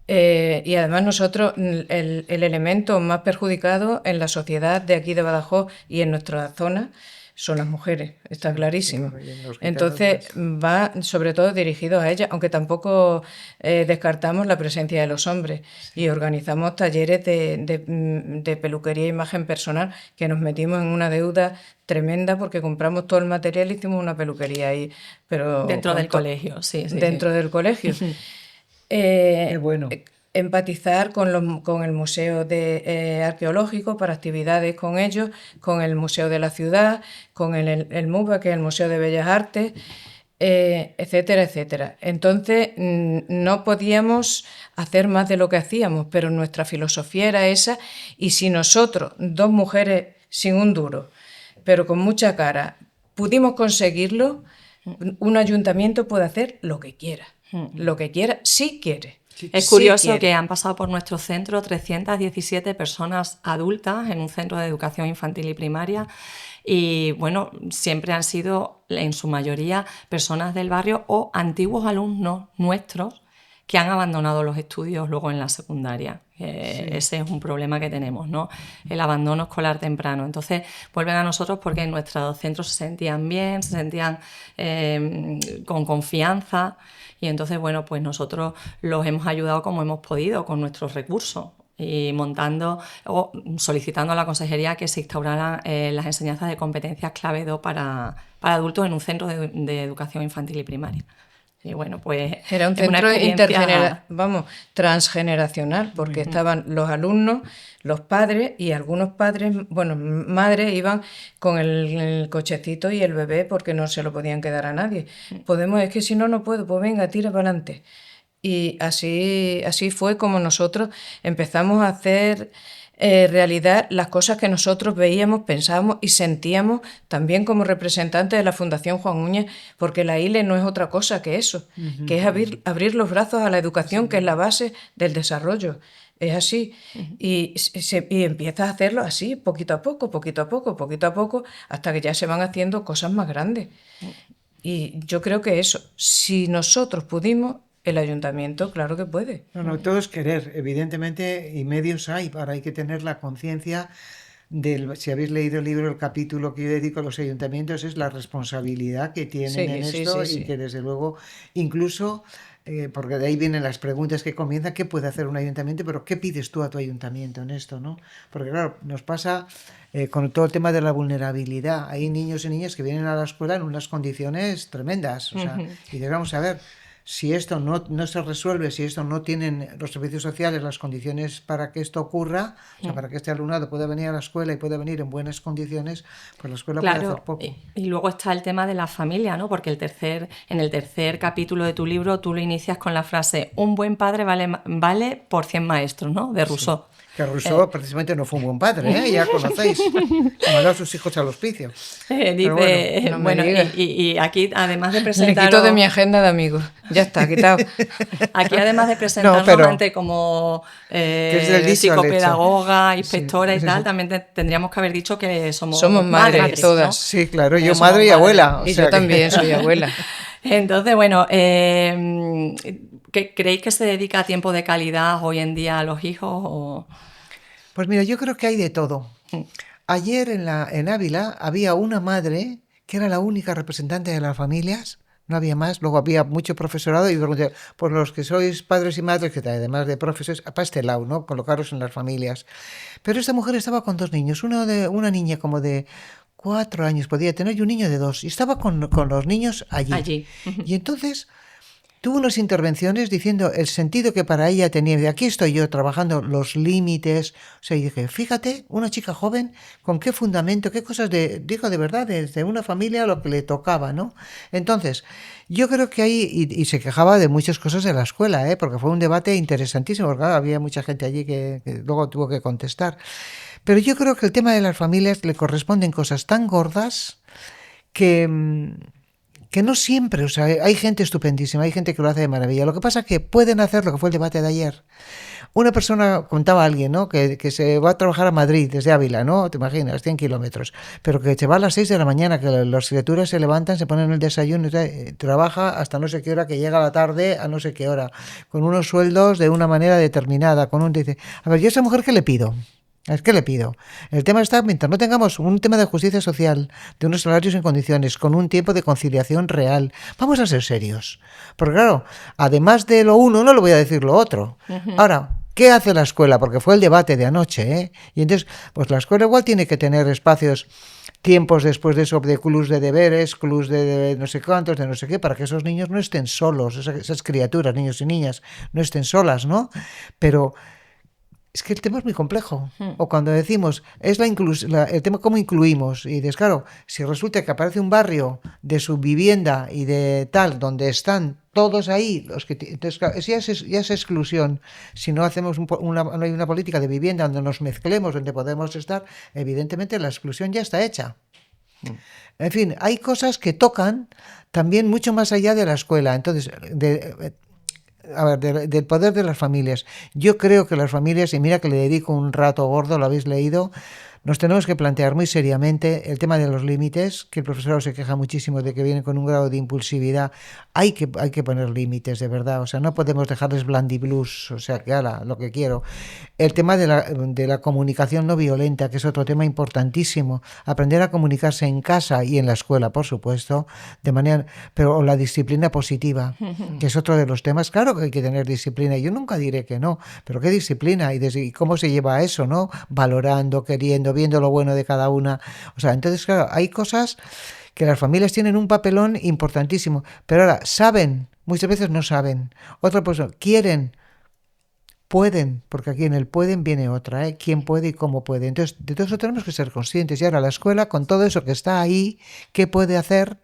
Y además nosotros, el elemento más perjudicado en la sociedad de aquí de Badajoz y en nuestra zona son las mujeres, está clarísimo. Claro, y en los gitanos Entonces va sobre todo dirigido a ellas, aunque tampoco descartamos la presencia de los hombres. Y organizamos talleres de peluquería e imagen personal, que nos metimos en una deuda tremenda porque compramos todo el material y hicimos una peluquería ahí, pero dentro del colegio, sí, sí, dentro del colegio. Qué bueno. Empatizar con el Museo Arqueológico para actividades con ellos, con el Museo de la Ciudad, con el MUBA, que es el Museo de Bellas Artes, etcétera, etcétera. Entonces, no podíamos hacer más de lo que hacíamos, pero nuestra filosofía era esa, y si nosotros, dos mujeres sin un duro, pero con mucha cara, pudimos conseguirlo, un ayuntamiento puede hacer lo que quiera, si quiere. Es Sí curioso quiere. que han pasado por nuestro centro 317 personas adultas en un centro de educación infantil y primaria y bueno, siempre han sido en su mayoría personas del barrio o antiguos alumnos nuestros que han abandonado los estudios luego en la secundaria. Ese es un problema que tenemos, ¿no? El abandono escolar temprano. Entonces vuelven a nosotros porque en nuestros centros se sentían bien, se sentían con confianza y entonces, bueno, pues nosotros los hemos ayudado como hemos podido con nuestros recursos y montando o solicitando a la consejería que se instauraran las enseñanzas de competencias clave 2 para adultos en un centro de educación infantil y primaria. Y bueno, pues Era un es una centro experiencia... transgeneracional, porque estaban los alumnos, los padres y algunos padres, bueno, madres iban con el cochecito y el bebé porque no se lo podían quedar a nadie. Es que si no, no puedo, pues venga, tira para adelante. Y así fue como nosotros empezamos a hacer realidad las cosas que nosotros veíamos, pensábamos y sentíamos también como representantes de la Fundación Juan Uñas, porque la ILE no es otra cosa que eso, que es abrir los brazos a la educación, que es la base del desarrollo. Es así. Y empiezas a hacerlo así, poquito a poco, poquito a poco, poquito a poco, hasta que ya se van haciendo cosas más grandes. Y yo creo que eso, si nosotros pudimos, el ayuntamiento, claro que puede. No, todo es querer, evidentemente, y medios hay, ahora hay que tener la conciencia si habéis leído el libro, el capítulo que yo dedico a los ayuntamientos es la responsabilidad que tienen en esto y que desde luego incluso, porque de ahí vienen las preguntas que comienzan, ¿qué puede hacer un ayuntamiento? Pero ¿qué pides tú a tu ayuntamiento en esto, no? Porque claro, nos pasa con todo el tema de la vulnerabilidad. Hay niños y niñas que vienen a la escuela en unas condiciones tremendas, o sea, y vamos a ver, si esto no se resuelve, si esto no tienen los servicios sociales las condiciones para que esto ocurra, o sea, para que este alumnado pueda venir a la escuela y pueda venir en buenas condiciones, pues la escuela puede hacer poco. Y luego está el tema de la familia, ¿no? Porque en el tercer capítulo de tu libro tú lo inicias con la frase un buen padre vale por 100 maestros, ¿no? De Rousseau. Sí. Que Rousseau precisamente no fue un buen padre, ¿eh? Ya conocéis, que mandó a sus hijos al hospicio. Dice, bueno, y aquí además de presentarlo... Le quito de mi agenda de amigos, ya está, quitado. Aquí además de presentarnos ante como psicopedagoga, inspectora y tal, también tendríamos que haber dicho que somos madres todas, ¿no? Sí, claro, yo madre y abuela. Y yo también soy abuela. Entonces, bueno, ¿creéis que se dedica a tiempo de calidad hoy en día a los hijos? O... Pues mira, yo creo que hay de todo. Ayer en Ávila había una madre que era la única representante de las familias, no había más, luego había mucho profesorado y pregunté, por los que sois padres y madres, que además de profesores, para este lado, ¿no? Colocaros en las familias. Pero esta mujer estaba con dos niños, una niña como de 4 años podía tener y un niño de 2, y estaba con los niños allí. Y entonces tuvo unas intervenciones diciendo el sentido que para ella tenía, de aquí estoy yo trabajando los límites, o sea, y dije, fíjate, una chica joven, con qué fundamento, qué cosas dijo de verdad, desde una familia lo que le tocaba, ¿no? Entonces, yo creo que ahí, y se quejaba de muchas cosas de la escuela, porque fue un debate interesantísimo, porque había mucha gente allí que luego tuvo que contestar. Pero yo creo que el tema de las familias le corresponden cosas tan gordas que no siempre, o sea, hay gente estupendísima, hay gente que lo hace de maravilla. Lo que pasa es que pueden hacer lo que fue el debate de ayer. Una persona, contaba a alguien, ¿no? Que se va a trabajar a Madrid desde Ávila, ¿no? Te imaginas, 100 kilómetros. Pero que se va a las 6 de la mañana, que las criaturas se levantan, se ponen el desayuno, trabaja hasta no sé qué hora, que llega a la tarde a no sé qué hora, con unos sueldos de una manera determinada. Dice, a ver, ¿yo a esa mujer qué le pido? ¿Qué le pido? El tema está, mientras no tengamos un tema de justicia social, de unos salarios en condiciones, con un tiempo de conciliación real, vamos a ser serios. Porque claro, además de lo uno, no le voy a decir lo otro. Ahora, ¿qué hace la escuela? Porque fue el debate de anoche, ¿eh? Y entonces, pues la escuela igual tiene que tener espacios, tiempos después de eso, de clubs de deberes, clubs de no sé cuántos, de no sé qué, para que esos niños no estén solos, esas criaturas, niños y niñas, no estén solas, ¿no? Pero es que el tema es muy complejo. O cuando decimos, es el tema cómo incluimos. Y dices, claro, si resulta que aparece un barrio de subvivienda y de tal, donde están todos ahí, entonces, claro, ya es exclusión. Si no hacemos no hay una política de vivienda donde nos mezclemos, donde podemos estar, evidentemente la exclusión ya está hecha. En fin, hay cosas que tocan también mucho más allá de la escuela. Entonces, del poder de las familias. Yo creo que las familias, y mira que le dedico un rato gordo, lo habéis leído, nos tenemos que plantear muy seriamente el tema de los límites, que el profesor se queja muchísimo de que vienen con un grado de impulsividad. Hay que poner límites, de verdad. O sea, no podemos dejarles blandiblues, o sea, que ala, lo que quiero. El tema de la comunicación no violenta, que es otro tema importantísimo. Aprender a comunicarse en casa y en la escuela, por supuesto, pero la disciplina positiva, que es otro de los temas. Claro que hay que tener disciplina. Yo nunca diré que no, pero ¿qué disciplina? Y cómo se lleva a eso, ¿no? Valorando, queriendo, viendo lo bueno de cada una. O sea, entonces, claro, hay cosas que las familias tienen un papelón importantísimo, pero ahora saben muchas veces no saben. Otra persona, quieren, pueden, porque aquí en el pueden viene otra, ¿eh? Quién puede y cómo puede. Entonces, de todo eso tenemos que ser conscientes. Y ahora la escuela, con todo eso que está ahí, ¿qué puede hacer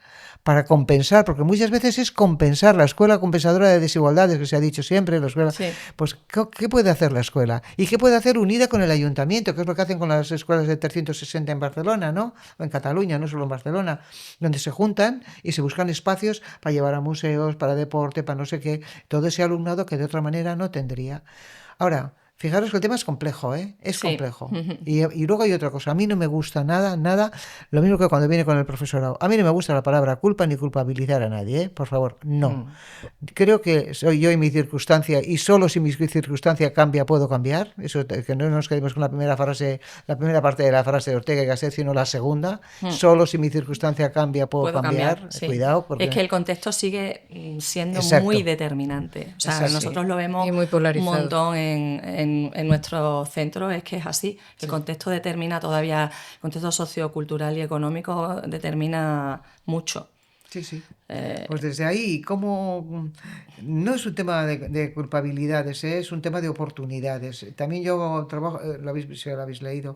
para compensar? Porque muchas veces es compensar, la escuela compensadora de desigualdades, que se ha dicho siempre, la escuela, Sí. pues ¿qué puede hacer la escuela? ¿Y qué puede hacer unida con el ayuntamiento? Que es lo que hacen con las escuelas de 360 en Barcelona, ¿no? O en Cataluña, no solo en Barcelona, donde se juntan y se buscan espacios para llevar a museos, para deporte, para no sé qué, todo ese alumnado que de otra manera no tendría. Ahora, fijaros que el tema es complejo, ¿eh? Es Sí. complejo. Y luego hay otra cosa. A mí no me gusta nada, lo mismo que cuando viene con el profesorado. A mí no me gusta la palabra culpa ni culpabilizar a nadie, ¿eh? Por favor, no. Creo que soy yo y mi circunstancia, y solo si mi circunstancia cambia puedo cambiar. Eso, que no nos quedemos con la primera frase, la primera parte de la frase de Ortega y Gasset, sino la segunda. Solo si mi circunstancia cambia puedo cambiar. Sí. Cuidado, porque Es que el contexto sigue siendo Exacto. muy determinante. O sea, Es así. nosotros lo vemos Y muy un polarizado. montón en nuestro centro, es que es así. El contexto determina todavía, el contexto sociocultural y económico determina mucho. Sí. Pues desde ahí, como no es un tema de culpabilidades, es un tema de oportunidades. También yo trabajo, si lo habéis leído,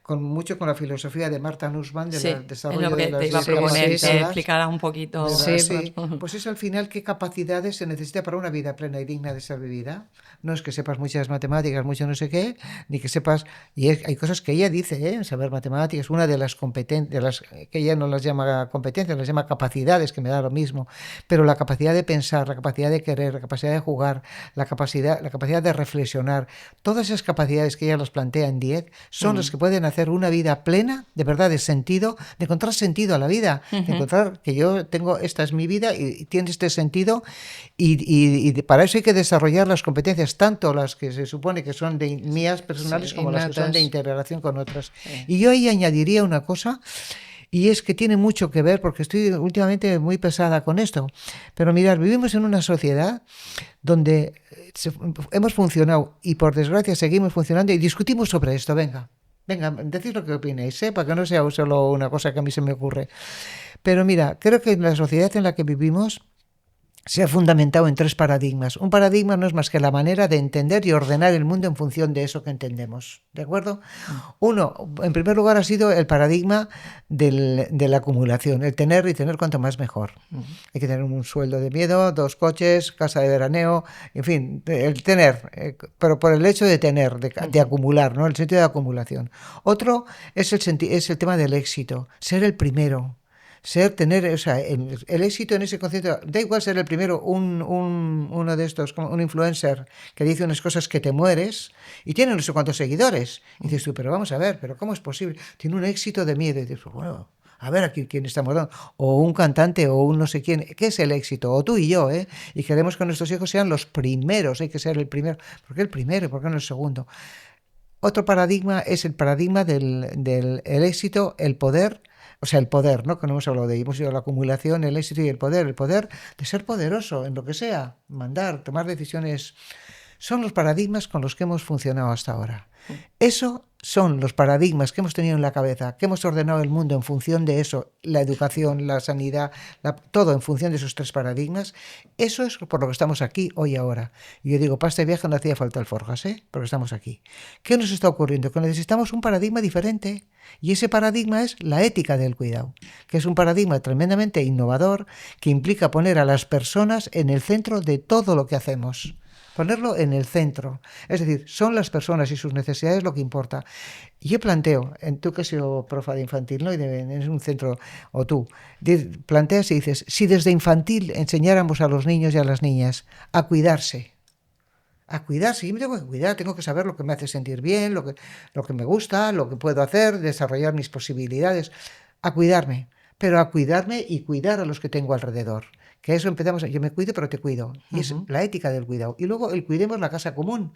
mucho con la filosofía de Marta Nussbaum del Sí, es desarrollo lo de que las te iba a Sí, proponer, sí, que sí. explicaras un poquito. ¿verdad? Sí, Sí, pues es al final qué capacidades se necesita para una vida plena y digna de ser vivida. No es que sepas muchas matemáticas, mucho no sé qué, ni que sepas, hay cosas que ella dice, saber matemáticas, una de las competencias, que ella no las llama competencias, las llama capacidades, que me da lo mismo, pero la capacidad de pensar, la capacidad de querer, la capacidad de jugar, la capacidad de reflexionar, todas esas capacidades que ella las plantea en 10 son las que pueden hacer una vida plena, de verdad, de sentido, de encontrar sentido a la vida, de encontrar que yo tengo, esta es mi vida y tiene este sentido, y para eso hay que desarrollar las competencias, tanto las que se supone que son de mías personales como las que son de integración con otras. Y yo ahí añadiría una cosa, y es que tiene mucho que ver, porque estoy últimamente muy pesada con esto, pero mirad, vivimos en una sociedad donde hemos funcionado y por desgracia seguimos funcionando y discutimos sobre esto. Venga, decid lo que opináis, para que no sea solo una cosa que a mí se me ocurre. Pero mira, creo que en la sociedad en la que vivimos se ha fundamentado en 3 paradigmas. Un paradigma no es más que la manera de entender y ordenar el mundo en función de eso que entendemos. ¿De acuerdo? Uno, en primer lugar, ha sido el paradigma de la acumulación, el tener y tener cuanto más mejor. Hay que tener un sueldo de miedo, 2 coches, casa de veraneo, en fin, el tener, pero por el hecho de tener, de acumular, ¿no? El sentido de acumulación. Otro es el tema del éxito, ser el primero. Tener, o sea, el éxito en ese concepto, da igual ser el primero, uno de estos, como un influencer que dice unas cosas que te mueres y tiene no sé cuántos seguidores. Y dices tú, pero vamos a ver, pero ¿cómo es posible? Tiene un éxito de miedo. Y dices, bueno, a ver aquí quién estamos dando. O un cantante o un no sé quién. ¿Qué es el éxito? O tú y yo, ¿eh? Y queremos que nuestros hijos sean los primeros. Hay que ser el primero. ¿Por qué el primero? ¿Por qué no el segundo? Otro paradigma es el paradigma del éxito, el poder. O sea, el poder, ¿no? Que no hemos hablado de ahí. Hemos ido a la acumulación, el éxito y el poder de ser poderoso en lo que sea, mandar, tomar decisiones. Son los paradigmas con los que hemos funcionado hasta ahora. Eso son los paradigmas que hemos tenido en la cabeza, que hemos ordenado el mundo en función de eso, la educación, la sanidad, todo en función de esos 3 paradigmas. Eso es por lo que estamos aquí hoy y ahora. Y yo digo, para este viaje no hacía falta alforjas, porque estamos aquí. ¿Qué nos está ocurriendo? Que necesitamos un paradigma diferente. Y ese paradigma es la ética del cuidado, que es un paradigma tremendamente innovador que implica poner a las personas en el centro de todo lo que hacemos. Ponerlo en el centro. Es decir, son las personas y sus necesidades lo que importa. Y yo planteo, tú que has sido profa de infantil, ¿no? Y en un centro, o tú, planteas y dices, si desde infantil enseñáramos a los niños y a las niñas a cuidarse, yo me tengo que cuidar, tengo que saber lo que me hace sentir bien, lo que me gusta, lo que puedo hacer, desarrollar mis posibilidades, a cuidarme, pero a cuidarme y cuidar a los que tengo alrededor. Que eso empezamos, yo me cuido pero te cuido, y es la ética del cuidado. Y luego el cuidemos la casa común,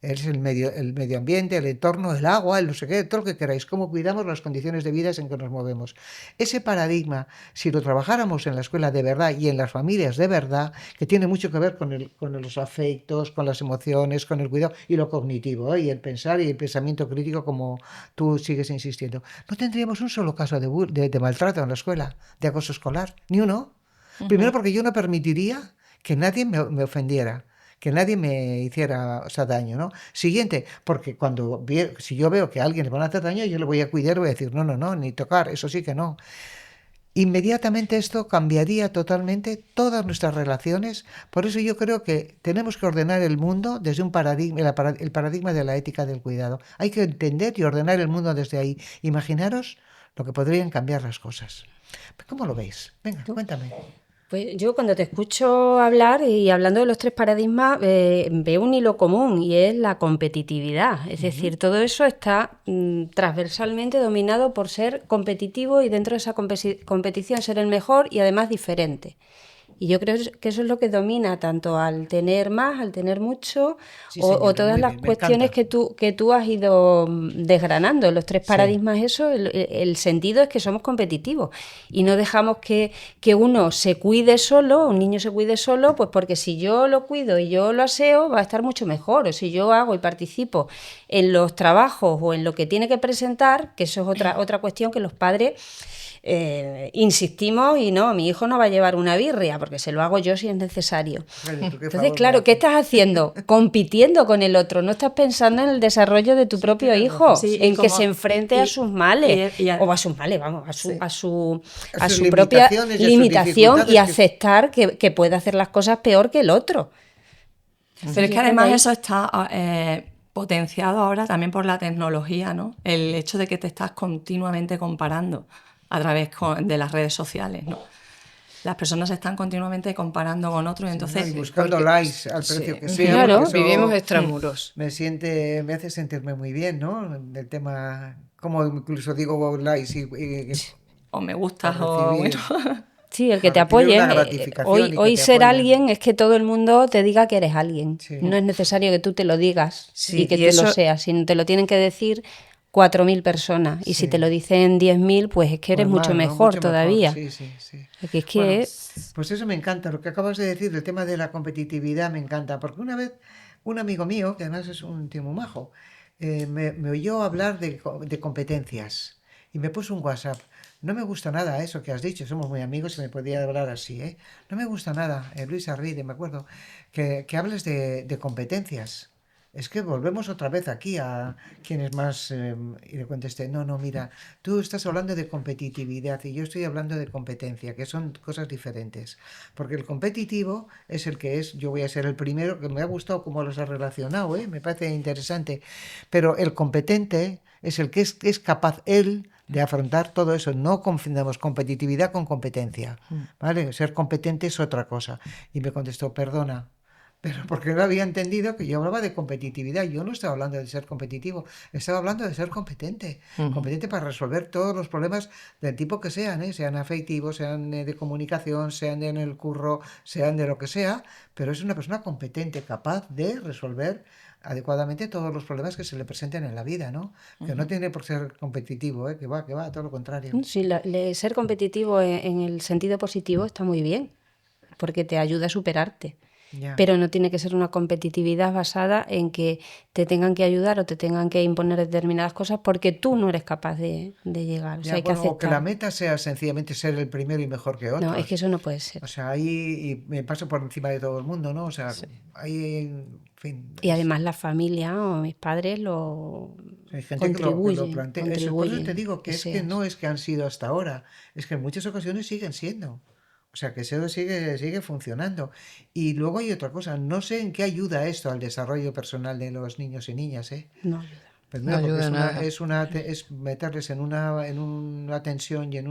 es el medio ambiente, el entorno, el agua, el no sé qué, todo lo que queráis, cómo cuidamos las condiciones de vida en que nos movemos. Ese paradigma, si lo trabajáramos en la escuela de verdad y en las familias de verdad, que tiene mucho que ver con los afectos, con las emociones, con el cuidado y lo cognitivo, y el pensar y el pensamiento crítico, como tú sigues insistiendo, no tendríamos un solo caso de maltrato en la escuela, de acoso escolar, ni uno. Primero porque yo no permitiría que nadie me ofendiera, que nadie me hiciera, o sea, daño, ¿no? Siguiente, porque si yo veo que a alguien le van a hacer daño, yo le voy a cuidar, voy a decir, no, no, no, ni tocar, eso sí que no. Inmediatamente esto cambiaría totalmente todas nuestras relaciones. Por eso yo creo que tenemos que ordenar el mundo desde un paradigma, el paradigma de la ética del cuidado. Hay que entender y ordenar el mundo desde ahí. Imaginaros lo que podrían cambiar las cosas. ¿Cómo lo veis? Venga, cuéntame. Pues yo cuando te escucho hablar y hablando de los tres paradigmas, veo un hilo común y es la competitividad. Es decir, todo eso está transversalmente dominado por ser competitivo y dentro de esa competición ser el mejor y además diferente. Y yo creo que eso es lo que domina tanto al tener más, al tener mucho, Sí, o señora, todas muy las bien, me cuestiones encanta. que tú has ido desgranando. Los tres Sí, paradigmas, eso, el sentido es que somos competitivos y no dejamos que uno se cuide solo, un niño se cuide solo, pues porque si yo lo cuido y yo lo aseo, va a estar mucho mejor. O si yo hago y participo en los trabajos o en lo que tiene que presentar, que eso es otra cuestión que los padres insistimos y no, mi hijo no va a llevar una birria porque se lo hago yo si es necesario. Freddy, ¿tú qué Entonces, favor me claro, ¿qué haces? estás haciendo? Compitiendo con el otro, no estás pensando en el desarrollo de tu Sí, propio tienes hijo, razón. Sí, en que se enfrente a sus males, y a- o a sus males, vamos, sí. A a sus su propia limitaciones y a sus limitación y dificultades que... aceptar que puede hacer las cosas peor que el otro. Pero Entonces, es yo que creo que además ahí eso está potenciado ahora también por la tecnología, ¿no? El hecho de que te estás continuamente comparando a través de las redes sociales, ¿no? Las personas se están continuamente comparando con otros, Sí, ¿no? entonces Y buscando Porque likes al sí, precio que sea, porque claro, vivimos eso extramuros. me hace sentirme muy bien, ¿no? Del tema, como incluso digo likes o me para gustas o bueno. recibir, sí, el que para te recibir una apoyen. gratificación y que Hoy te ser apoyen. alguien es que todo el mundo te diga que eres alguien. Sí, No es necesario que tú te lo digas y Sí, que y tú lo eso, seas, sino te lo tienen que decir 4.000 personas. Y si te sí. lo dicen 10.000, pues es que eres Pues mucho más, ¿no? mejor Mucho mejor, todavía. sí, sí, sí. Porque es Bueno, que pues eso me encanta. Lo que acabas de decir del tema de la competitividad me encanta. Porque una vez un amigo mío, que además es un tío muy majo, me oyó hablar de competencias y me puso un WhatsApp. No me gusta nada eso que has dicho, somos muy amigos y me podía hablar así, ¿eh? No me gusta nada, Luis Arvide, me acuerdo, que hables de competencias. Es que volvemos otra vez aquí a quienes más... y le contesté, no, no, mira, tú estás hablando de competitividad y yo estoy hablando de competencia, que son cosas diferentes. Porque el competitivo es el que es, yo voy a ser el primero, que me ha gustado cómo los has relacionado, ¿eh? Me parece interesante. Pero el competente es el que es capaz él de afrontar todo eso. No confundamos competitividad con competencia, ¿vale? Ser competente es otra cosa. Y me contestó, perdona, pero porque no había entendido que yo hablaba de competitividad. Yo no estaba hablando de ser competitivo, estaba hablando de ser competente. Competente para resolver todos los problemas del tipo que sean, ¿eh? Sean afectivos, sean de comunicación, sean en el curro, sean de lo que sea. Pero es una persona competente, capaz de resolver adecuadamente todos los problemas que se le presenten en la vida, ¿no? Que no tiene por ser competitivo, ¿eh? Que va, todo lo contrario. sí, ser competitivo en el sentido positivo está muy bien, porque te ayuda a superarte. Ya. Pero no tiene que ser una competitividad basada en que te tengan que ayudar o te tengan que imponer determinadas cosas porque tú no eres capaz de llegar. O sea, Ya, hay que bueno, o que la aceptar. meta sea sencillamente ser el primero y mejor que No, es que otros. eso no puede O ser. sea, ahí y me paso por encima de todo el mundo, ¿no? O sea, ahí, en fin, Y además la familia o mis padres lo hay gente que lo contribuyen, plantea. Eso, por eso te contribuyen digo que que no seas. es que han sido hasta ahora, es que en muchas ocasiones siguen siendo. O sea, que eso sigue funcionando. Y luego hay otra cosa, no sé en qué ayuda esto al desarrollo personal de los niños y niñas, ¿eh? No ayuda. no Primero porque ayuda nada. es meterles en una tensión y en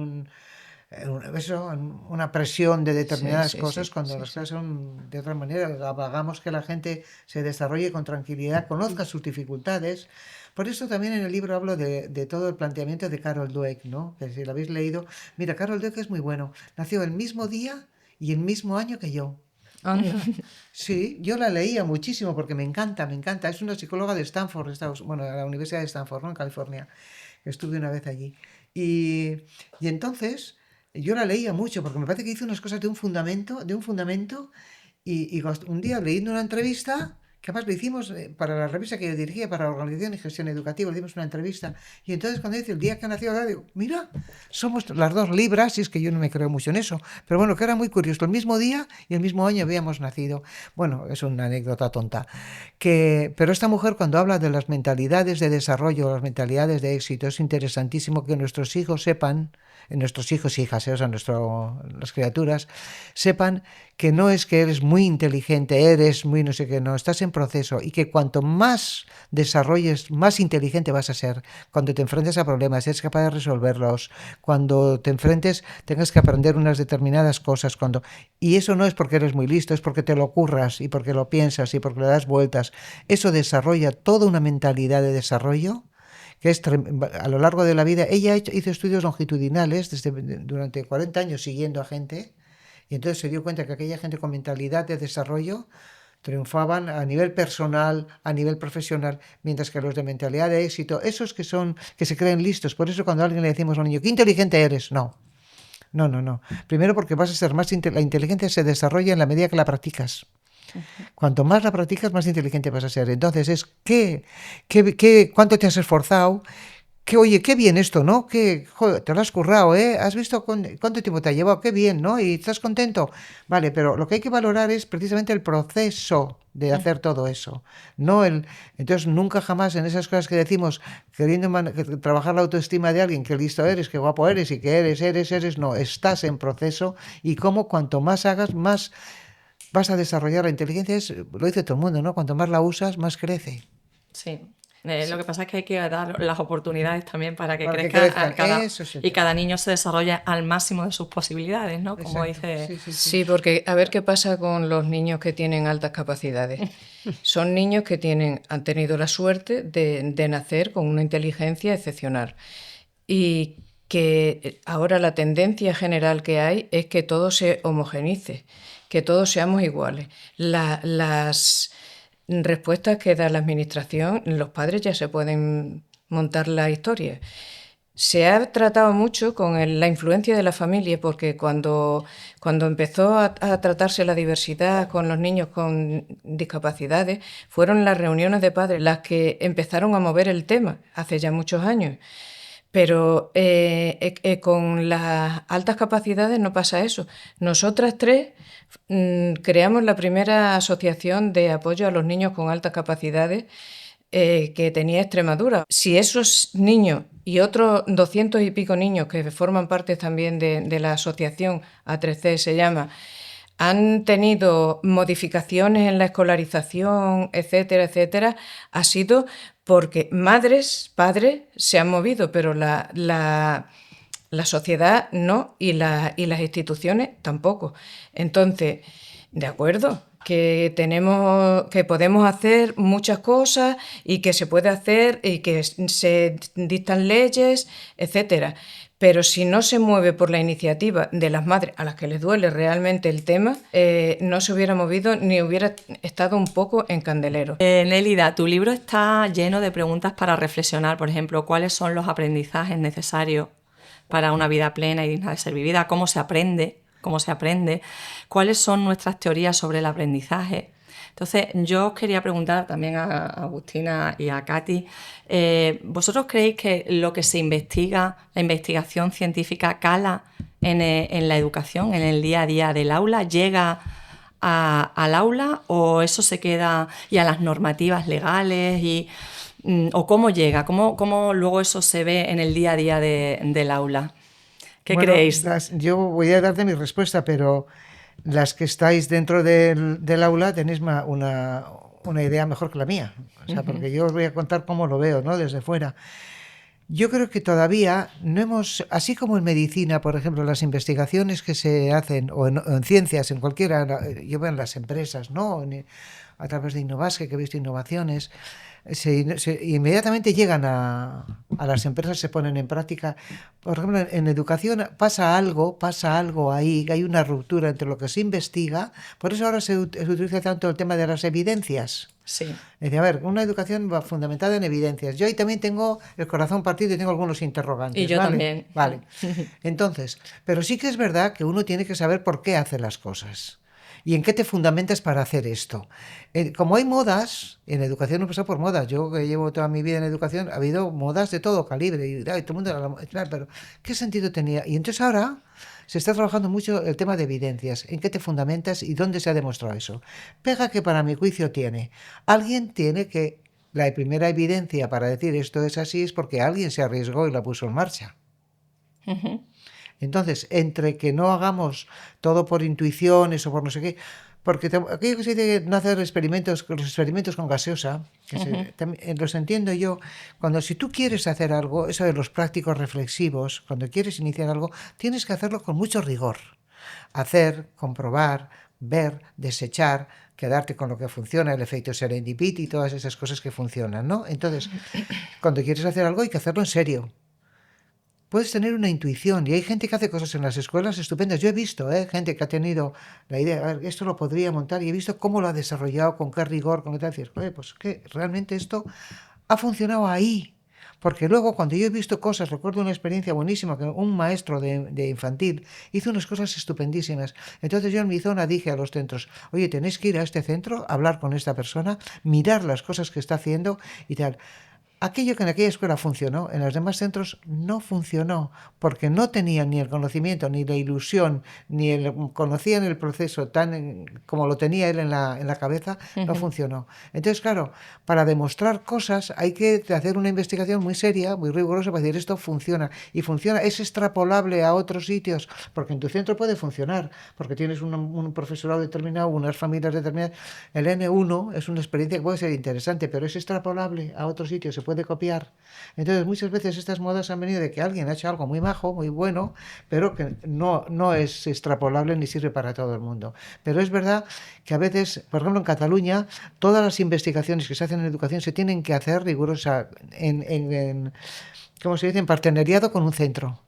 una presión de Sí, determinadas sí, cosas sí, cuando sí, las sí. cosas son de otra manera. Hagamos que la gente se desarrolle con tranquilidad, conozca sus dificultades. Por eso también en el libro hablo de todo el planteamiento de Carol Dweck, ¿no? Que si lo habéis leído, mira, Carol Dweck es muy bueno. Nació el mismo día y el mismo año que yo. Anda. Sí, yo la leía muchísimo porque me encanta, me encanta. Es una psicóloga de Stanford, bueno, de la Universidad de Stanford, ¿no? En California. Estuve una vez allí. Y entonces yo la leía mucho porque me parece que hizo unas cosas de un fundamento, un día leyendo una entrevista que además lo hicimos para la revista que yo dirigía, para la Organización y Gestión Educativa, le dimos una entrevista, y entonces cuando dice el día que nació, digo, mira, somos las dos Libras, y es que yo no me creo mucho en eso, pero bueno, que era muy curioso, el mismo día y el mismo año habíamos nacido. Bueno, es una anécdota tonta. Pero esta mujer, cuando habla de las mentalidades de desarrollo, las mentalidades de éxito, es interesantísimo que nuestros hijos sepan, nuestros hijos e hijas, o sea, las criaturas, sepan que no es que eres muy inteligente, eres muy no sé qué, no, estás en proceso, y que cuanto más desarrolles, más inteligente vas a ser. Cuando te enfrentes a problemas, eres capaz de resolverlos. Cuando te enfrentes, tengas que aprender unas determinadas cosas. Y eso no es porque eres muy listo, es porque te lo curras y porque lo piensas y porque le das vueltas. Eso desarrolla toda una mentalidad de desarrollo que es a lo largo de la vida. Ella hizo estudios longitudinales durante 40 años siguiendo a gente, y entonces se dio cuenta que aquella gente con mentalidad de desarrollo triunfaban a nivel personal, a nivel profesional, mientras que los de mentalidad de éxito, esos que se creen listos. Por eso cuando a alguien le decimos a un niño, ¿qué inteligente eres? No. Primero porque vas a ser la inteligencia se desarrolla en la medida que la practicas. Cuanto más la practicas, más inteligente vas a ser. Entonces es cuánto te has esforzado, oye, qué bien esto, ¿no? Joder, te lo has currado, ¿eh? ¿Has visto cuánto tiempo te ha llevado? Qué bien, ¿no? ¿Y estás contento? Vale, pero lo que hay que valorar es precisamente el proceso de hacer todo eso, no Entonces nunca jamás en esas cosas que decimos, queriendo trabajar la autoestima de alguien, que listo eres, que guapo eres y que eres, no, estás en proceso, y cuanto más hagas, más vas a desarrollar la inteligencia. Lo dice todo el mundo, ¿no? Cuanto más la usas, más crece. Sí. Lo que pasa es que hay que dar las oportunidades también para que crezcan. Y cada niño se desarrolle al máximo de sus posibilidades, ¿no? Como dice... Sí, porque a ver qué pasa con los niños que tienen altas capacidades. Son niños que han tenido la suerte de nacer con una inteligencia excepcional, y que ahora la tendencia general que hay es que todo se homogenice, que todos seamos iguales. Las respuestas que da la administración, los padres ya se pueden montar la historia. Se ha tratado mucho con la influencia de la familia, porque cuando empezó a tratarse la diversidad con los niños con discapacidades, fueron las reuniones de padres las que empezaron a mover el tema hace ya muchos años. Pero con las altas capacidades no pasa eso. Nosotras tres creamos la primera asociación de apoyo a los niños con altas capacidades que tenía Extremadura. Si esos niños y otros 200 y pico niños que forman parte también de la asociación A3C se llama, han tenido modificaciones en la escolarización, etcétera, etcétera, ha sido porque madres, padres se han movido, pero la sociedad no, y las instituciones tampoco. Entonces, de acuerdo, que podemos hacer muchas cosas y que se puede hacer y que se dictan leyes, etcétera. Pero si no se mueve por la iniciativa de las madres a las que les duele realmente el tema, no se hubiera movido ni hubiera estado un poco en candelero. Nélida, tu libro está lleno de preguntas para reflexionar. Por ejemplo, ¿cuáles son los aprendizajes necesarios para una vida plena y digna de ser vivida? ¿Cómo se aprende? ¿Cuáles son nuestras teorías sobre el aprendizaje? Entonces, yo os quería preguntar también a Agustina y a Katy, ¿vosotros creéis que lo que se investiga, la investigación científica, cala en la educación, en el día a día del aula? ¿Llega al aula o eso se queda y a las normativas legales? ¿O cómo llega? ¿Cómo luego eso se ve en el día a día del aula? ¿Qué creéis? Yo voy a darte mi respuesta, pero las que estáis dentro del aula tenéis una idea mejor que la mía. O sea, porque yo os voy a contar cómo lo veo, ¿no? Desde fuera. Yo creo que todavía no hemos, así como en medicina, por ejemplo, las investigaciones que se hacen, o en ciencias, en cualquiera, yo veo en las empresas, ¿no? A través de Innovasge, que he visto innovaciones, inmediatamente llegan a las empresas, se ponen en práctica. Por ejemplo, en educación pasa algo ahí, hay una ruptura entre lo que se investiga, por eso ahora se utiliza tanto el tema de las evidencias. Sí. Es decir, a ver, una educación fundamentada en evidencias. Yo ahí también tengo el corazón partido y tengo algunos interrogantes. Y yo también. Vale. Entonces, pero sí que es verdad que uno tiene que saber por qué hace las cosas. ¿Y en qué te fundamentas para hacer esto? Como hay modas, en educación no pasa por modas. Yo que llevo toda mi vida en educación, ha habido modas de todo calibre. Y todo el mundo, claro, pero ¿qué sentido tenía? Y entonces ahora se está trabajando mucho el tema de evidencias. ¿En qué te fundamentas y dónde se ha demostrado eso? Pega que para mi juicio tiene. Alguien tiene que... La primera evidencia para decir esto es así es porque alguien se arriesgó y la puso en marcha. Ujú. Entonces, entre que no hagamos todo por intuiciones o por no sé qué, porque aquello que se dice no hacer experimentos, los experimentos con gaseosa, los entiendo yo, si tú quieres hacer algo, eso de los prácticos reflexivos, cuando quieres iniciar algo, tienes que hacerlo con mucho rigor. Hacer, comprobar, ver, desechar, quedarte con lo que funciona, el efecto serendipity y todas esas cosas que funcionan, ¿no? Entonces, cuando quieres hacer algo hay que hacerlo en serio. Puedes tener una intuición y hay gente que hace cosas en las escuelas estupendas. Yo he visto gente que ha tenido la idea, a ver, esto lo podría montar y he visto cómo lo ha desarrollado, con qué rigor, con qué tal. Decir, pues que realmente esto ha funcionado ahí. Porque luego cuando yo he visto cosas, recuerdo una experiencia buenísima que un maestro de infantil hizo unas cosas estupendísimas. Entonces yo en mi zona dije a los centros, oye, tenéis que ir a este centro, hablar con esta persona, mirar las cosas que está haciendo y tal. Aquello que en aquella escuela funcionó, en los demás centros no funcionó, porque no tenían ni el conocimiento, ni la ilusión, conocían el proceso tan como lo tenía él en la cabeza, no funcionó. Entonces, claro, para demostrar cosas hay que hacer una investigación muy seria, muy rigurosa, para decir esto funciona. Y funciona, es extrapolable a otros sitios, porque en tu centro puede funcionar, porque tienes un profesorado determinado, unas familias determinadas. El N1 es una experiencia que puede ser interesante, pero es extrapolable a otros sitios, se puede copiar. Entonces muchas veces estas modas han venido de que alguien ha hecho algo muy majo, muy bueno, pero que no es extrapolable ni sirve para todo el mundo. Pero es verdad que a veces, por ejemplo en Cataluña, todas las investigaciones que se hacen en educación se tienen que hacer rigurosas ¿cómo se dice? En partenariado con un centro.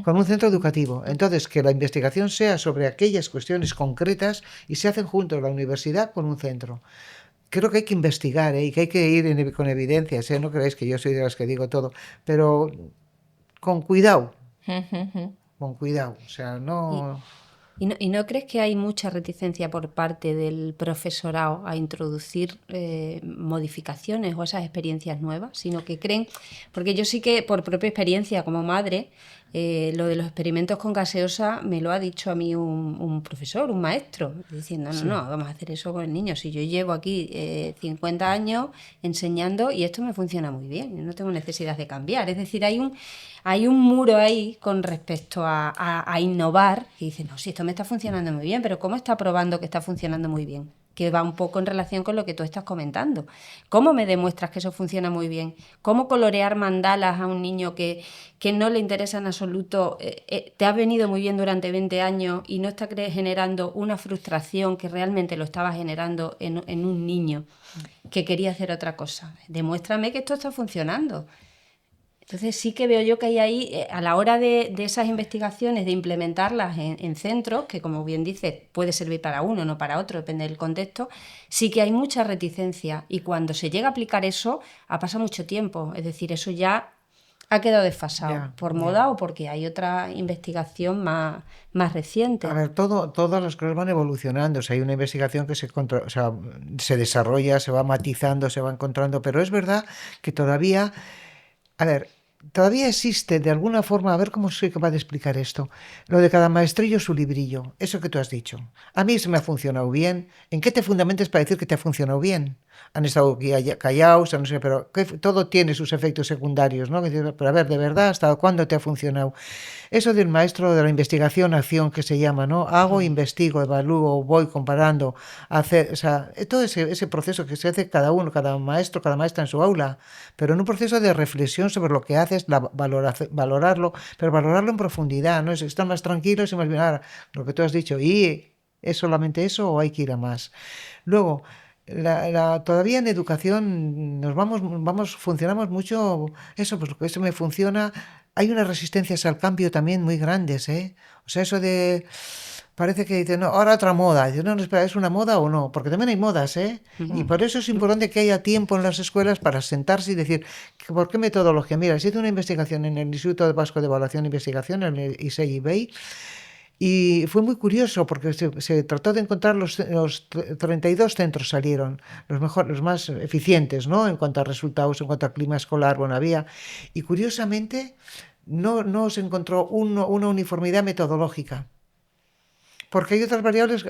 Con un centro educativo. Entonces, que la investigación sea sobre aquellas cuestiones concretas y se hacen junto a la universidad con un centro. Creo que hay que investigar y que hay que ir con evidencias. No creáis que yo soy de las que digo todo, pero con cuidado. Con cuidado. O sea, no... ¿Y no crees que hay mucha reticencia por parte del profesorado a introducir modificaciones o esas experiencias nuevas? Sino que creen, porque yo sí que por propia experiencia como madre, lo de los experimentos con gaseosa me lo ha dicho a mí un profesor, un maestro, diciendo, no, vamos a hacer eso con el niño. Si yo llevo aquí 50 años enseñando y esto me funciona muy bien, yo no tengo necesidad de cambiar. Es decir, hay un muro ahí con respecto a innovar y dice, no, si esto me está funcionando muy bien, pero ¿cómo está probando que está funcionando muy bien? Que va un poco en relación con lo que tú estás comentando. ¿Cómo me demuestras que eso funciona muy bien? ¿Cómo colorear mandalas a un niño que no le interesa en absoluto? Te ha venido muy bien durante 20 años y no está generando una frustración que realmente lo estaba generando en un niño que quería hacer otra cosa. Demuéstrame que esto está funcionando. Entonces sí que veo yo que hay ahí, a la hora de esas investigaciones, de implementarlas en centros, que como bien dices, puede servir para uno, no para otro, depende del contexto, sí que hay mucha reticencia y cuando se llega a aplicar eso, ha pasado mucho tiempo, es decir, eso ya ha quedado desfasado por moda o porque hay otra investigación más reciente. A ver, todas las cosas van evolucionando. O sea, hay una investigación que se desarrolla, se va matizando, se va encontrando, pero es verdad que todavía... A ver, todavía existe de alguna forma, a ver cómo soy capaz de explicar esto, lo de cada maestrillo su librillo, eso que tú has dicho. A mí se me ha funcionado bien. ¿En qué te fundamentas para decir que te ha funcionado bien? Han estado aquí callados, no sé, pero todo tiene sus efectos secundarios, ¿no? Pero a ver, de verdad, ¿hasta cuándo te ha funcionado? Eso del maestro de la investigación-acción que se llama, ¿no? Hago, investigo, evalúo, voy comparando, o sea, todo ese proceso que se hace cada uno, cada maestro, cada maestra en su aula, pero en un proceso de reflexión sobre lo que haces, valorarlo, pero valorarlo en profundidad, ¿no? Es estar más tranquilos y más bien, ahora, lo que tú has dicho, ¿y es solamente eso o hay que ir a más? Luego, todavía en educación funcionamos mucho, eso, pues eso me funciona. Hay unas resistencias al cambio también muy grandes, ¿eh? O sea, eso de... Parece que dicen, no, ahora otra moda. Dice, no, espera, ¿es una moda o no? Porque también hay modas, ¿eh? Y por eso es importante que haya tiempo en las escuelas para sentarse y decir, ¿por qué metodología? Mira, se hizo una investigación en el Instituto Vasco de Evaluación e Investigación, en el ISEI-IBEI, Y fue muy curioso porque se trató de encontrar los 32 centros salieron, los más eficientes, ¿no? En cuanto a resultados, en cuanto a clima escolar, bueno, había. Y curiosamente no se encontró una uniformidad metodológica. Porque hay otras variables,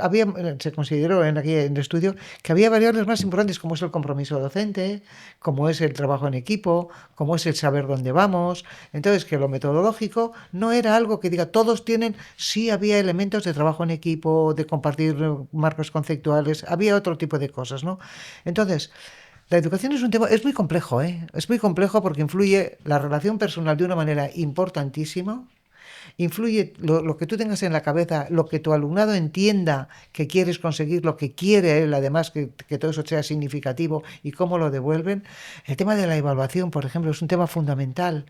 se consideró en el estudio que había variables más importantes como es el compromiso docente, como es el trabajo en equipo, como es el saber dónde vamos. Entonces, que lo metodológico no era algo que diga, todos tienen, sí había elementos de trabajo en equipo, de compartir marcos conceptuales, había otro tipo de cosas, ¿no? Entonces, la educación es un tema, es muy complejo, ¿eh? Es muy complejo porque influye la relación personal de una manera importantísima. Influye lo que tú tengas en la cabeza, lo que tu alumnado entienda que quieres conseguir, lo que quiere él, además que todo eso sea significativo y cómo lo devuelven. El tema de la evaluación, por ejemplo, es un tema fundamental.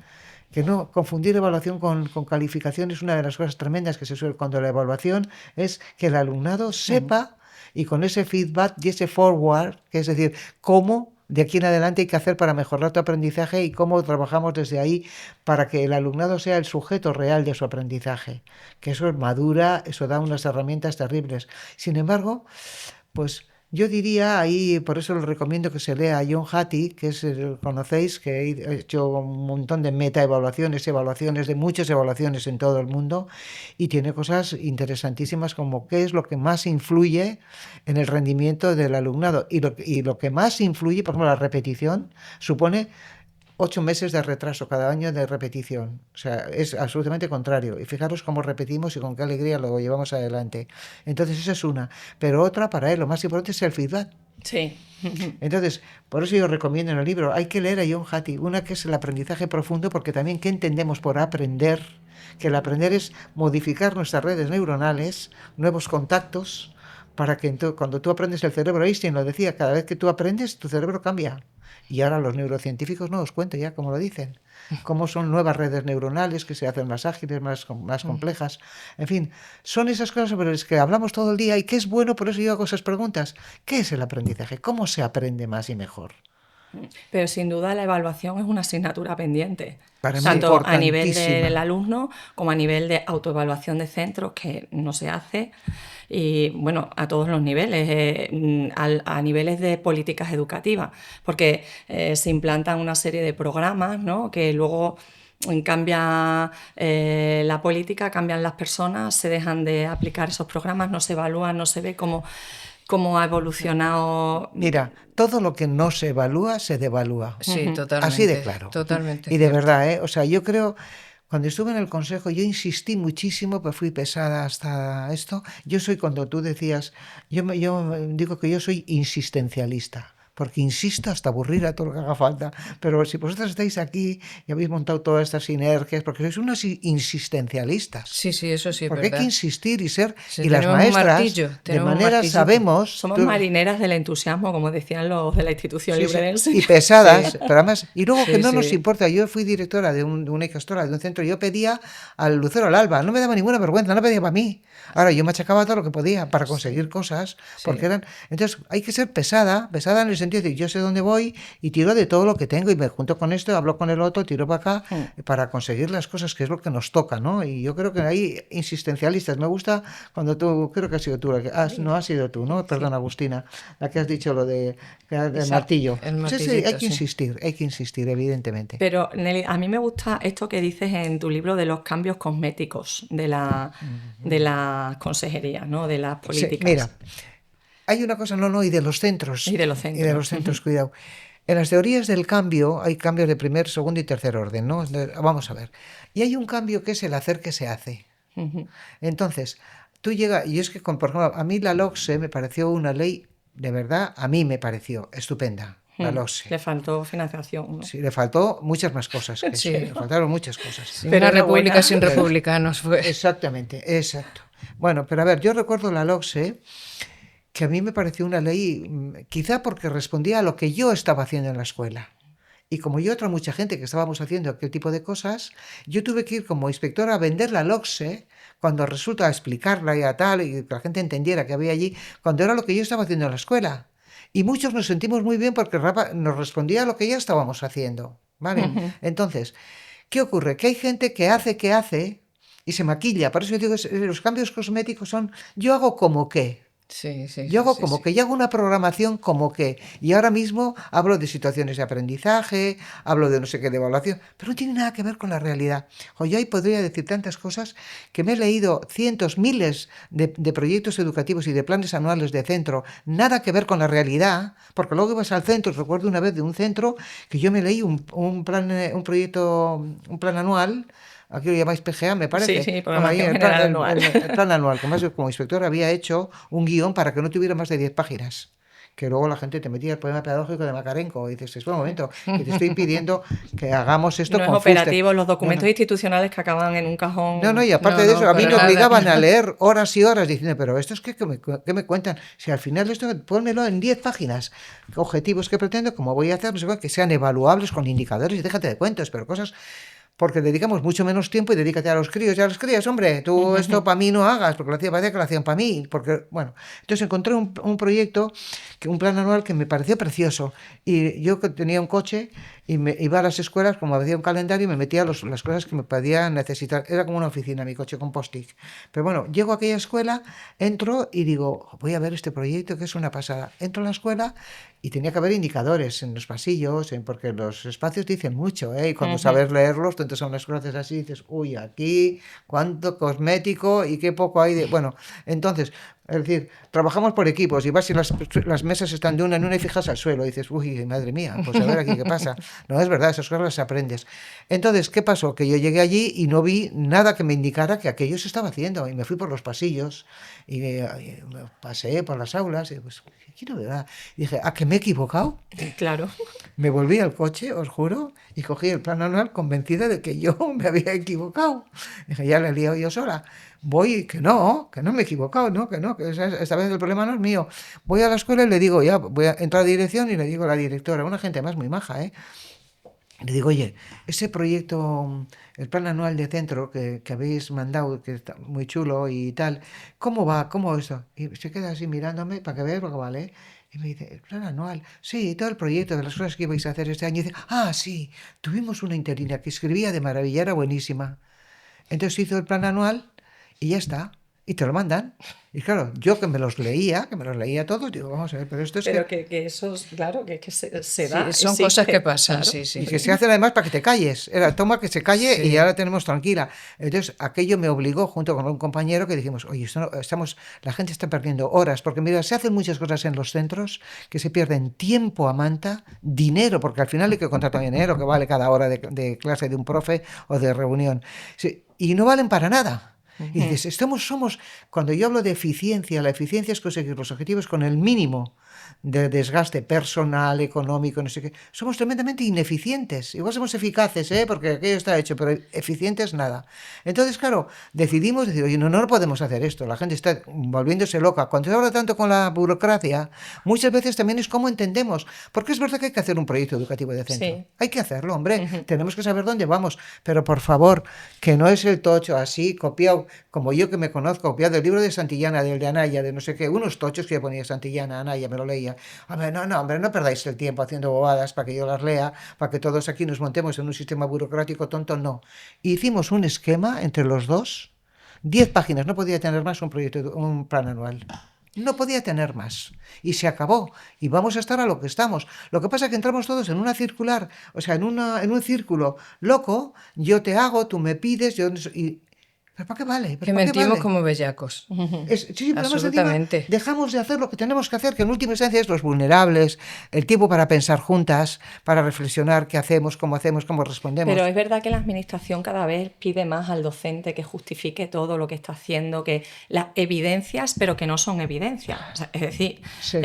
Que no confundir evaluación con calificación es una de las cosas tremendas que se suele cuando la evaluación es que el alumnado sepa y con ese feedback y ese forward, que es decir, cómo de aquí en adelante hay que hacer para mejorar tu aprendizaje y cómo trabajamos desde ahí para que el alumnado sea el sujeto real de su aprendizaje. Que eso madura, eso da unas herramientas terribles. Sin embargo, pues yo diría ahí, por eso les recomiendo que se lea a John Hattie, que conocéis, que ha hecho un montón de evaluaciones de muchas evaluaciones en todo el mundo y tiene cosas interesantísimas como qué es lo que más influye en el rendimiento del alumnado y lo que más influye, por ejemplo, la repetición, supone 8 meses de retraso cada año de repetición. O sea, es absolutamente contrario. Y fijaros cómo repetimos y con qué alegría lo llevamos adelante. Entonces, esa es una. Pero otra, para él, lo más importante es el feedback. Sí. Entonces, por eso yo recomiendo en el libro, hay que leer a John Hattie, una que es el aprendizaje profundo, porque también, ¿qué entendemos por aprender? Que el aprender es modificar nuestras redes neuronales, nuevos contactos, para que cuando tú aprendes el cerebro, Einstein lo decía, cada vez que tú aprendes, tu cerebro cambia. Y ahora los neurocientíficos no os cuento ya cómo lo dicen, cómo son nuevas redes neuronales que se hacen más ágiles, más complejas. En fin, son esas cosas sobre las que hablamos todo el día y que es bueno, por eso yo hago esas preguntas. ¿Qué es el aprendizaje? ¿Cómo se aprende más y mejor? Pero sin duda la evaluación es una asignatura pendiente, Para mí tanto a nivel importantísima. del alumno como a nivel de autoevaluación de centros, que no se hace, y bueno, a todos los niveles, a niveles de políticas educativas, porque se implantan una serie de programas, ¿no? Que luego cambia la política, cambian las personas, se dejan de aplicar esos programas, no se evalúan, no se ve cómo ha evolucionado. Mira, todo lo que no se evalúa se devalúa. Sí, totalmente. Así de claro. Totalmente. Y de verdad, ¿eh? O sea, yo creo, cuando estuve en el consejo, yo insistí muchísimo, pues fui pesada hasta esto. Yo soy, cuando tú decías, yo digo que yo soy insistencialista. Porque insisto hasta aburrir a todo lo que haga falta. Pero si vosotros estáis aquí y habéis montado todas estas sinergias, porque sois unos insistencialistas. Sí, eso sí, porque hay que insistir y ser. Sí, y las maestras, de manera sabemos. Somos marineras del entusiasmo, como decían los de la institución libre de enseñanza. Y pesadas, sí. Pero además, y luego que no nos importa. Yo fui directora de una icastora, de un centro, y yo pedía al lucero al alba, no me daba ninguna vergüenza, no pedía para mí. Ahora, yo machacaba todo lo que podía para conseguir cosas, porque eran. Entonces, hay que ser pesada en el sentido de yo sé dónde voy y tiro de todo lo que tengo y me junto con esto, hablo con el otro, tiro para acá para conseguir las cosas, que es lo que nos toca, ¿no? Y yo creo que hay insistencialistas. Me gusta cuando tú, creo que has sido tú, no has sido tú, ¿no? Perdón, Agustina, la que has dicho lo de martillo. Sí, hay que insistir, evidentemente. Pero, Nelly, a mí me gusta esto que dices en tu libro de los cambios cosméticos de la consejería, ¿no? De las políticas. Sí, mira, hay una cosa, y de los centros. Y de los centros. Cuidado. En las teorías del cambio hay cambios de primer, segundo y tercer orden, ¿no? Vamos a ver. Y hay un cambio que es el hacer que se hace. Entonces, tú llegas, y es que, por ejemplo, a mí la LOCSE me pareció una ley, de verdad, a mí me pareció estupenda. La LOCSE. Le faltó financiación, ¿no? Sí, le faltó muchas más cosas. Le faltaron muchas cosas. Sí, pero una república sin republicanos fue. Exactamente, exacto. Bueno, pero a ver, yo recuerdo la LOCSE, que a mí me pareció una ley, quizá porque respondía a lo que yo estaba haciendo en la escuela. Y como yo y otra mucha gente que estábamos haciendo aquel tipo de cosas, yo tuve que ir como inspectora a vender la LOCSE, cuando resulta explicarla y a tal, y que la gente entendiera que había allí, cuando era lo que yo estaba haciendo en la escuela. Y muchos nos sentimos muy bien porque nos respondía a lo que ya estábamos haciendo, ¿vale? Entonces, ¿qué ocurre? Que hay gente que hace, y se maquilla. Por eso yo digo, los cambios cosméticos son, yo hago como que. Sí, sí, Yo hago sí, como sí. que, yo hago una programación como que, y ahora mismo hablo de situaciones de aprendizaje, hablo de no sé qué de evaluación, pero no tiene nada que ver con la realidad. O yo ahí podría decir tantas cosas que me he leído cientos, miles de proyectos educativos y de planes anuales de centro, nada que ver con la realidad, porque luego ibas al centro, recuerdo una vez de un centro que yo me leí un plan, un plan anual. Aquí lo llamáis PGA, me Sí, parece. sí, Bueno, ahí programación general anual. el plan anual, que más como inspector había hecho un guión para que no tuviera más de 10 páginas. Que luego la gente te metía el poema pedagógico de Macarenco y dices, espera un momento, que te estoy pidiendo que hagamos esto No es con fuste. operativo, los No, documentos no. institucionales que acaban en un No, no, cajón. y aparte No, de eso, no, a mí para me nada. obligaban a leer horas y horas diciendo, pero esto es que, ¿qué me cuentan? Si al final esto, pónmelo en 10 páginas. Objetivos que pretendo, como voy a hacer, no sé cuál, que sean evaluables con indicadores y déjate de cuentos, pero cosas porque dedicamos mucho menos tiempo y dedícate a los críos y a las crías, hombre, tú esto para mí no hagas, porque lo hacía, parecía que lo hacían para mí, porque, bueno, entonces encontré un proyecto, un plan anual que me pareció precioso, y yo que tenía un coche y me iba a las escuelas, como hacía un calendario, y me metía las cosas que me podían necesitar, era como una oficina mi coche con post-it, pero bueno, llego a aquella escuela, entro y digo, voy a ver este proyecto que es una pasada, entro a la escuela y tenía que haber indicadores en los pasillos, porque los espacios dicen mucho, ¿eh? Y cuando sabes leerlos, tú entras a unas clases así y dices, uy, aquí, cuánto cosmético y qué poco hay de... Bueno, entonces, es decir, trabajamos por equipos y vas y las mesas están de una en una y fijas al suelo y dices, uy, madre mía, pues a ver aquí qué pasa. No, es verdad, esas cosas las aprendes. Entonces, ¿qué pasó? Que yo llegué allí y no vi nada que me indicara que aquello se estaba haciendo y me fui por los pasillos y me pasé por las aulas y pues, aquí no veo nada. Y dije, ¿a que me he equivocado? Claro. Me volví al coche, os juro, y cogí el plan anual convencida de que yo me había equivocado. Dije, ya la he liado yo sola. Voy, que no me he equivocado, no, que esta vez el problema no es mío. Voy a la escuela y le digo, ya, voy a entrar a dirección y le digo a la directora, una gente más muy maja, ¿eh? Le digo, oye, ese proyecto, el plan anual de centro que habéis mandado, que está muy chulo y tal, ¿cómo va? ¿Cómo eso? Y se queda así mirándome para que veas lo que vale. Y me dice, el plan anual, sí, todo el proyecto de las cosas que ibais a hacer este año. Y dice, ah, sí, tuvimos una interina que escribía de maravilla, era buenísima. Entonces hizo el plan anual y ya está. Y te lo mandan. Y claro, yo que me los leía todos, digo, vamos a ver, pero esto es Pero que... que eso, claro, que se da, Sí, son cosas existe, que pasan, claro. sí, sí. Y que se hacen además para que te calles. Era toma que se calle y Sí. ya la tenemos tranquila. Entonces, aquello me obligó, junto con un compañero, que dijimos, oye, esto la gente está perdiendo horas, porque mira, se hacen muchas cosas en los centros que se pierden tiempo a manta, dinero, porque al final hay que contar también dinero que vale cada hora de clase de un profe o de reunión. Sí, y no valen para nada. Y dices, somos, cuando yo hablo de eficiencia, la eficiencia es conseguir los objetivos con el mínimo de desgaste personal, económico, no sé qué. Somos tremendamente ineficientes. Igual somos eficaces, porque aquello está hecho, pero eficientes nada. Entonces, claro, decidimos decir, oye, no podemos hacer esto. La gente está volviéndose loca. Cuando se habla tanto con la burocracia, muchas veces también es cómo entendemos. Porque es verdad que hay que hacer un proyecto educativo de centro. Sí. Hay que hacerlo, hombre. Tenemos que saber dónde vamos. Pero por favor, que no es el tocho así, copiado, como yo que me conozco, copiado del libro de Santillana, del de Anaya, de no sé qué, unos tochos que yo ponía Santillana, Anaya, me lo leía. Hombre, hombre, no perdáis el tiempo haciendo bobadas para que yo las lea, para que todos aquí nos montemos en un sistema burocrático tonto, no. Hicimos un esquema entre los dos, 10 páginas, no podía tener más un plan anual. No podía tener más. Y se acabó. Y vamos a estar a lo que estamos. Lo que pasa es que entramos todos en una circular, o sea, en un círculo loco. Yo te hago, tú me pides, ¿pero para qué vale? Que mentimos como bellacos. Sí, pero además Absolutamente. dejamos de hacer lo que tenemos que hacer, que en última instancia es los vulnerables, el tiempo para pensar juntas, para reflexionar qué hacemos, cómo respondemos. Pero es verdad que la administración cada vez pide más al docente que justifique todo lo que está haciendo, que las evidencias, pero que no son evidencias. O sea, es decir, Sí.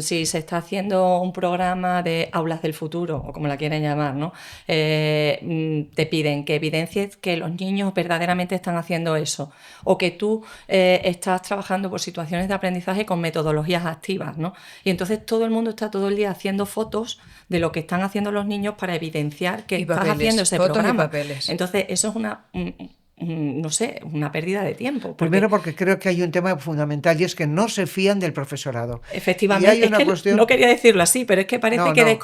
Si se está haciendo un programa de aulas del futuro, o como la quieren llamar, ¿no? Te piden que evidencies que los niños verdaderamente están haciendo eso, o que tú estás trabajando por situaciones de aprendizaje con metodologías activas, ¿no? Y entonces todo el mundo está todo el día haciendo fotos de lo que están haciendo los niños para evidenciar que Y estás papeles, haciendo ese fotos y programa. papeles. Entonces eso es no sé, una pérdida de tiempo. Primero porque creo que hay un tema fundamental y es que no se fían del profesorado. Efectivamente, y hay una cuestión... no quería decirlo así, pero es que parece que el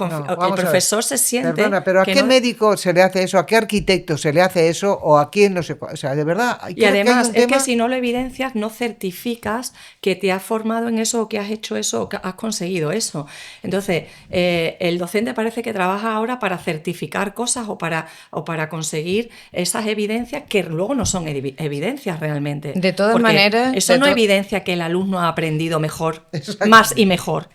profesor se siente... Perdona, pero ¿a qué médico se le hace eso? ¿A qué arquitecto se le hace eso? ¿O a quién no sé cuál? O sea, de verdad... Y además, es que si no lo evidencias, no certificas que te has formado en eso, o que has hecho eso, o que has conseguido eso. Entonces, el docente parece que trabaja ahora para certificar cosas o para conseguir esas evidencias que luego no son evidencias realmente. De todas maneras... Eso no evidencia que el alumno ha aprendido mejor, más y mejor.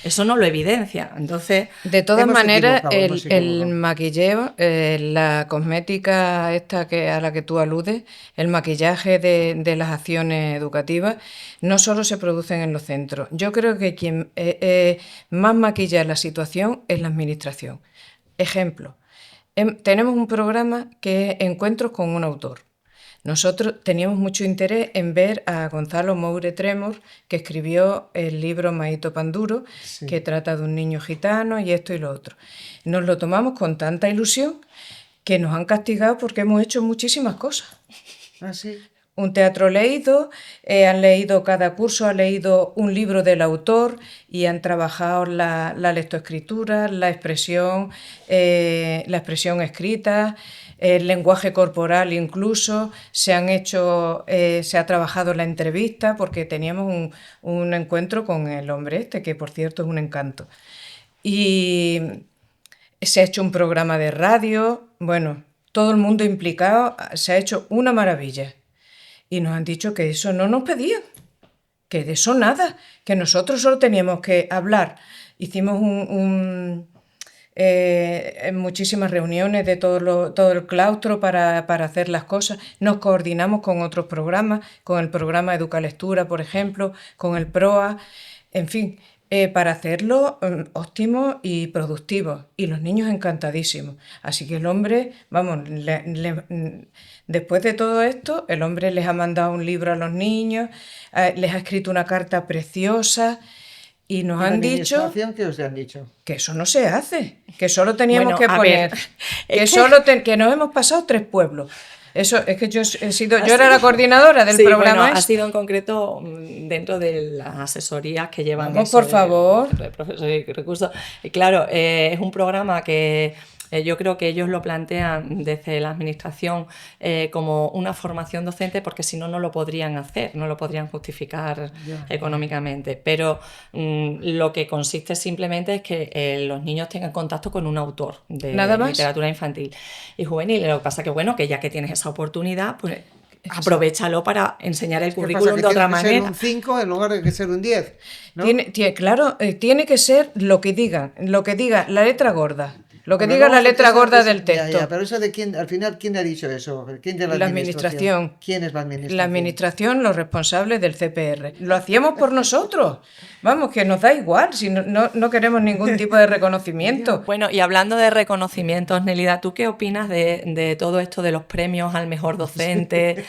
Eso no lo evidencia. Entonces, de todas maneras, el maquilleo, la cosmética esta a la que tú aludes, el maquillaje de las acciones educativas, no solo se producen en los centros. Yo creo que quien más maquilla la situación es la administración. Ejemplo, tenemos un programa que es Encuentros con un autor. Nosotros teníamos mucho interés en ver a Gonzalo Moure Tremor, que escribió el libro Maito Panduro, sí, que trata de un niño gitano y esto y lo otro. Nos lo tomamos con tanta ilusión que nos han castigado porque hemos hecho muchísimas cosas. ¿Ah, sí? Un teatro leído, han leído, cada curso ha leído un libro del autor y han trabajado la lectoescritura, la expresión escrita, el lenguaje corporal incluso, se ha trabajado la entrevista porque teníamos un encuentro con el hombre este, que por cierto es un encanto. Y se ha hecho un programa de radio, bueno, todo el mundo implicado, se ha hecho una maravilla. Y nos han dicho que eso no nos pedían, que de eso nada, que nosotros solo teníamos que hablar. Hicimos muchísimas reuniones de todo el claustro para hacer las cosas. Nos coordinamos con otros programas, con el programa Educalectura, por ejemplo, con el PROA, en fin, para hacerlo óptimo y productivo. Y los niños encantadísimos. Así que el hombre, vamos, después de todo esto, el hombre les ha mandado un libro a los niños, les ha escrito una carta preciosa y nos han dicho... ¿Qué os han dicho? Que eso no se hace, que solo teníamos que poner, que nos hemos pasado 3 pueblos. Eso es que yo era la coordinadora del programa. Bueno, ha sido en concreto dentro de las asesorías que llevan. Vamos, por favor. De profesor y recursos. Y claro, es un programa que yo creo que ellos lo plantean desde la administración como una formación docente, porque si no, no lo podrían hacer, no lo podrían justificar económicamente. Pero lo que consiste simplemente es que los niños tengan contacto con un autor de literatura infantil y juvenil. Lo que pasa es que, bueno, que ya que tienes esa oportunidad, pues aprovéchalo para enseñar el currículum de otra manera. Tiene que ser un 5 en lugar de que ser un 10, ¿no? Claro, tiene que ser lo que diga la letra gorda. Lo que diga la letra gorda del texto. Ya, pero eso de quién, al final, ¿quién ha dicho eso? ¿Quién de la administración? ¿Quién es la administración? La administración, los responsables del CPR. Lo hacíamos por nosotros. Vamos, que nos da igual, si no queremos ningún tipo de reconocimiento. Bueno, y hablando de reconocimientos, Nélida, ¿tú qué opinas de todo esto de los premios al mejor docente?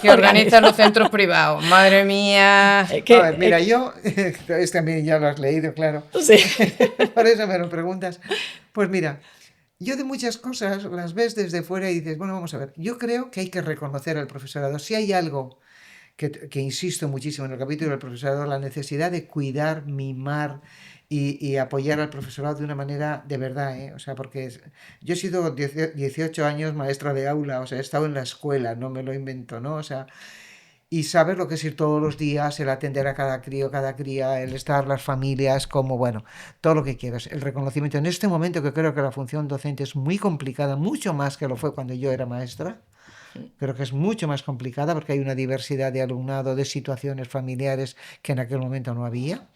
que organizan los centros privados. Madre mía. A ver, mira, yo, también ya lo has leído, claro. Sí. Por eso me lo preguntas. Pues mira, yo de muchas cosas las ves desde fuera y dices, bueno, vamos a ver, yo creo que hay que reconocer al profesorado. Si hay algo que insisto muchísimo en el capítulo del profesorado, la necesidad de cuidar, mimar y apoyar al profesorado de una manera de verdad, ¿eh? O sea, porque yo he sido 18 años maestra de aula, o sea, he estado en la escuela, no me lo invento, ¿no? O sea... Y saber lo que es ir todos los días, el atender a cada crío, cada cría, el estar las familias, como, bueno, todo lo que quieras. El reconocimiento. En este momento que creo que la función docente es muy complicada, mucho más que lo fue cuando yo era maestra. Creo que es mucho más complicada porque hay una diversidad de alumnado, de situaciones familiares que en aquel momento no había.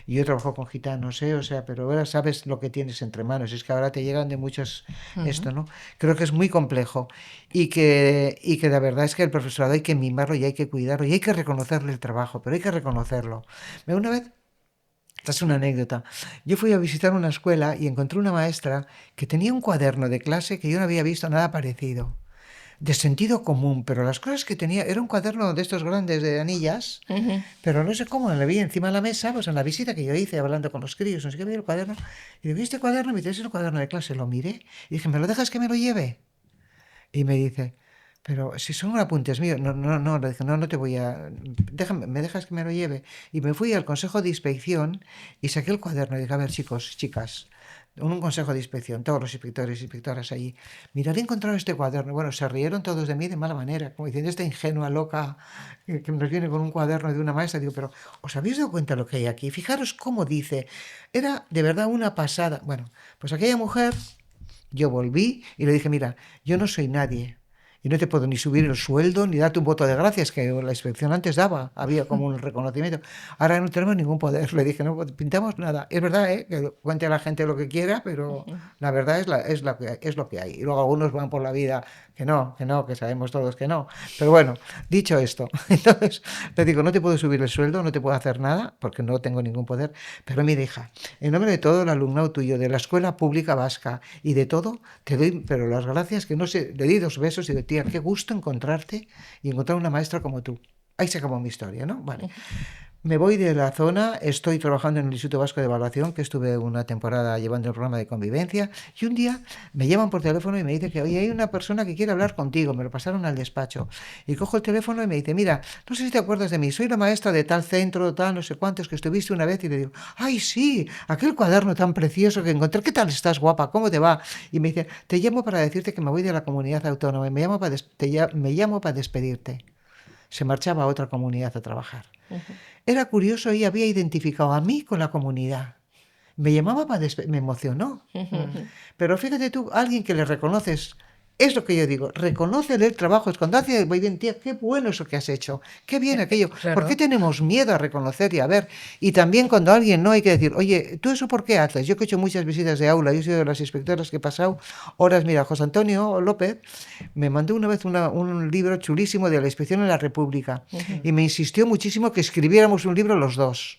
Y yo trabajo con gitanos, o sea, pero ahora sabes lo que tienes entre manos. Es que ahora te llegan de muchos esto, ¿no? Creo que es muy complejo y que la verdad es que el profesorado hay que mimarlo y hay que cuidarlo y hay que reconocerle el trabajo, pero hay que reconocerlo. Una vez... Esta es una anécdota. Yo fui a visitar una escuela y encontré una maestra que tenía un cuaderno de clase que yo no había visto nada parecido. De sentido común, pero las cosas que tenía, era un cuaderno de estos grandes de anillas, pero no sé cómo, le vi encima de la mesa, pues en la visita que yo hice, hablando con los críos, no sé qué, vi el cuaderno, y digo, ¿este cuaderno? Me dice, es el cuaderno de clase, lo miré, y dije, ¿me lo dejas que me lo lleve? Y me dice, pero si son apuntes míos, le dije, no te voy a... ¿me dejas que me lo lleve? Y me fui al consejo de inspección y saqué el cuaderno y dije, a ver, chicos, chicas, un consejo de inspección, todos los inspectores y inspectoras allí, mirad, he encontrado este cuaderno. Bueno, se rieron todos de mí de mala manera, como diciendo, esta ingenua loca que nos viene con un cuaderno de una maestra. Digo, pero ¿os habéis dado cuenta de lo que hay aquí? Fijaros cómo dice, era de verdad una pasada. Bueno, pues aquella mujer, yo volví y le dije, mira, yo no soy nadie. Y no te puedo ni subir el sueldo ni darte un voto de gracias, que la inspección antes daba, había como un reconocimiento. Ahora no tenemos ningún poder. Le dije, no pintamos nada. Es verdad, que cuente a la gente lo que quiera, pero la verdad es lo que hay. Y luego algunos van por la vida que sabemos todos que no. Pero bueno, dicho esto, entonces le digo, no te puedo subir el sueldo, no te puedo hacer nada, porque no tengo ningún poder. Pero mira, hija, en nombre de todo el alumnado tuyo, de la Escuela Pública Vasca y de todo, te doy pero las gracias, que no sé, le di 2 besos y digo, tía, qué gusto encontrarte y encontrar una maestra como tú. Ahí se acabó mi historia, ¿no? Vale. Me voy de la zona, estoy trabajando en el Instituto Vasco de Evaluación, que estuve una temporada llevando el programa de convivencia, y un día me llaman por teléfono y me dicen que, oye, hay una persona que quiere hablar contigo, me lo pasaron al despacho. Y cojo el teléfono y me dice, mira, no sé si te acuerdas de mí, soy la maestra de tal centro, tal, no sé cuántos, que estuviste una vez, y le digo, ay, sí, aquel cuaderno tan precioso que encontré, ¿qué tal estás, guapa? ¿Cómo te va? Y me dice, te llamo para decirte que me voy de la comunidad autónoma y me llamo para despedirte. Se marchaba a otra comunidad a trabajar. Era curioso, ella había identificado a mí con la comunidad. Me llamaba me emocionó. Pero fíjate tú, alguien que le reconoces, es lo que yo digo, reconócele el trabajo, es cuando hace, tía, qué bueno eso que has hecho, qué bien aquello. Claro. ¿Por qué tenemos miedo a reconocer y a ver? Y también cuando alguien no, hay que decir, oye, ¿tú eso por qué haces? Yo que he hecho muchas visitas de aula, yo soy de las inspectoras que he pasado horas, mira, José Antonio López me mandó una vez un libro chulísimo de la Inspección en la República y me insistió muchísimo que escribiéramos un libro los dos.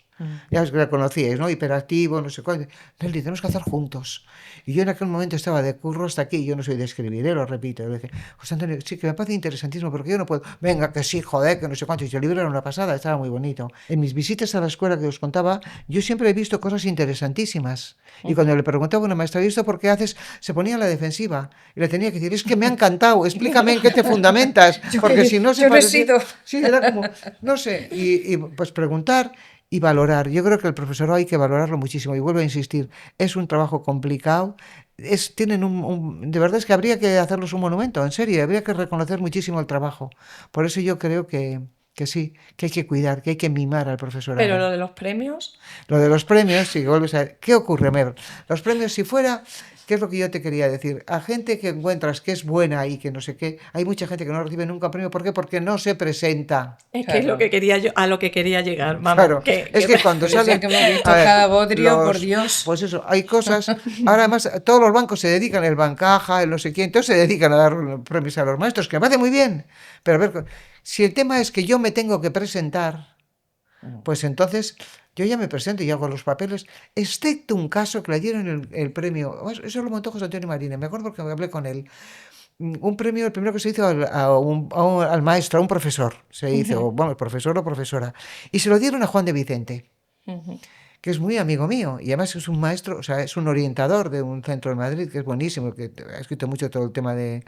Ya os la conocíais, ¿no? Hiperactivo, no sé cuál. Nelly, tenemos que hacer juntos. Y yo en aquel momento estaba de curro hasta aquí, yo no soy de escribir, lo repito. Le dije, José Antonio, sí, que me parece interesantísimo, porque yo no puedo. Venga, que sí, joder, que no sé cuánto. Y el libro era una pasada, estaba muy bonito. En mis visitas a la escuela que os contaba, yo siempre he visto cosas interesantísimas. Y cuando le preguntaba a una maestra, ¿y esto por qué haces? Se ponía a la defensiva. Y le tenía que decir, es que me ha encantado, explícame en qué te fundamentas. Porque si no se parecía... Sí, era como, no sé, y pues preguntar... Y valorar. Yo creo que el profesorado hay que valorarlo muchísimo. Y vuelvo a insistir, es un trabajo complicado. De verdad es que habría que hacerlos un monumento, en serio. Habría que reconocer muchísimo el trabajo. Por eso yo creo que sí, que hay que cuidar, que hay que mimar al profesorado. Pero lo de los premios... Lo de los premios, si vuelves a ver, ¿qué ocurre? Los premios, si fuera... ¿Qué es lo que yo te quería decir? A gente que encuentras que es buena y que no sé qué, hay mucha gente que no recibe nunca premio. ¿Por qué? Porque no se presenta. Es que es lo que quería yo, a lo que quería llegar. Vamos, claro, es que cuando sale... que hemos visto cada bodrio, por Dios. Pues eso, hay cosas... Ahora además todos los bancos se dedican, el Bancaja, el no sé quién, todos se dedican a dar premios a los maestros, que me parece muy bien. Pero a ver, si el tema es que yo me tengo que presentar, pues entonces... Yo ya me presento y hago los papeles, excepto un caso que le dieron el premio. Eso lo montó José Antonio Marina, me acuerdo porque me hablé con él. Un premio, el primero que se hizo al maestro, a un profesor, se hizo, el profesor o profesora. Y se lo dieron a Juan de Vicente, que es muy amigo mío. Y además es un maestro, o sea, es un orientador de un centro de Madrid, que es buenísimo, que ha escrito mucho todo el tema de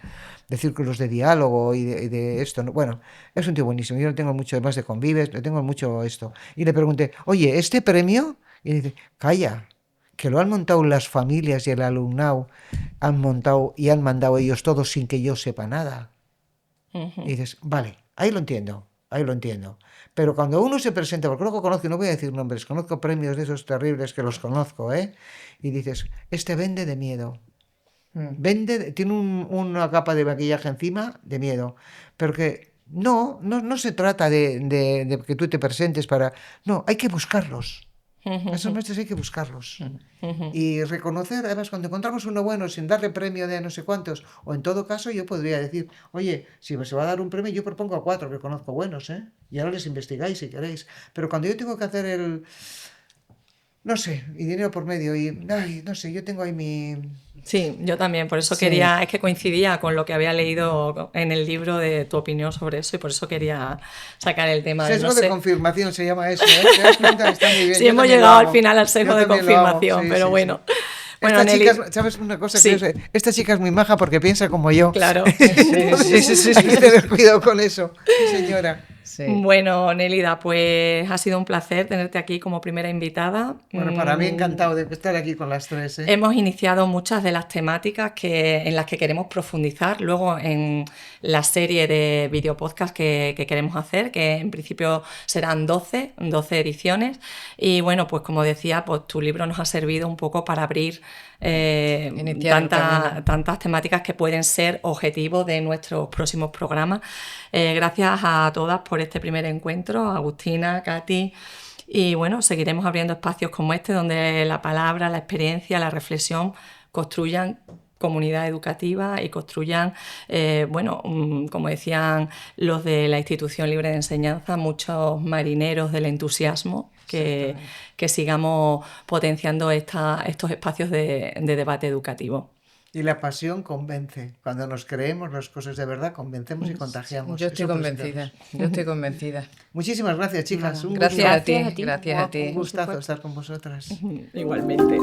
círculos de diálogo y de esto. Bueno, es un tío buenísimo. Yo no tengo mucho más de convives, le tengo mucho esto. Y le pregunté, oye, ¿este premio? Y dice, calla, que lo han montado las familias y el alumnado, han montado y han mandado ellos todos sin que yo sepa nada. Y dices, vale, ahí lo entiendo. Pero cuando uno se presenta, porque luego conozco, no voy a decir nombres, conozco premios de esos terribles que los conozco, y dices, este vende de miedo. Tiene una capa de maquillaje encima de miedo. Pero que no se trata de que tú te presentes para... No, hay que buscarlos. A esos maestros hay que buscarlos. Y reconocer, además, cuando encontramos uno bueno sin darle premio de no sé cuántos, o en todo caso yo podría decir, oye, si se va a dar un premio, yo propongo a 4 que conozco buenos, y ahora les investigáis si queréis. Pero cuando yo tengo que hacer no sé, y dinero por medio, y ay, no sé, yo tengo ahí mi... Sí, yo también, por eso quería, es que coincidía con lo que había leído en el libro de tu opinión sobre eso, y por eso quería sacar el tema. Sesgo de confirmación se llama eso, ¿Te das cuenta? Está muy bien. Sí, hemos llegado al final al sesgo de confirmación, pero bueno. Bueno, esta Nelly... chica, ¿sabes una cosa? Sí. Esta chica es muy maja porque piensa como yo. Claro. Sí. Hay que tener cuidado con eso, sí, señora. Sí. Bueno, Nélida, pues ha sido un placer tenerte aquí como primera invitada. Bueno, para mí encantado de estar aquí con las tres. Hemos iniciado muchas de las temáticas en las que queremos profundizar luego en la serie de videopodcast que queremos hacer, que en principio serán 12 ediciones. Y bueno, pues como decía, pues tu libro nos ha servido un poco para abrir tantas temáticas que pueden ser objetivo de nuestros próximos programas. Gracias a todas por este primer encuentro, Agustina, Katy, y bueno, seguiremos abriendo espacios como este donde la palabra, la experiencia, la reflexión construyan comunidad educativa y construyan, como decían los de la Institución Libre de Enseñanza, muchos marineros del entusiasmo, que sigamos potenciando estos espacios de debate educativo. Y la pasión convence. Cuando nos creemos las cosas de verdad, convencemos y contagiamos. Yo estoy convencida. Muchísimas gracias, chicas. Gracias a ti. Un gustazo estar con vosotras. Igualmente.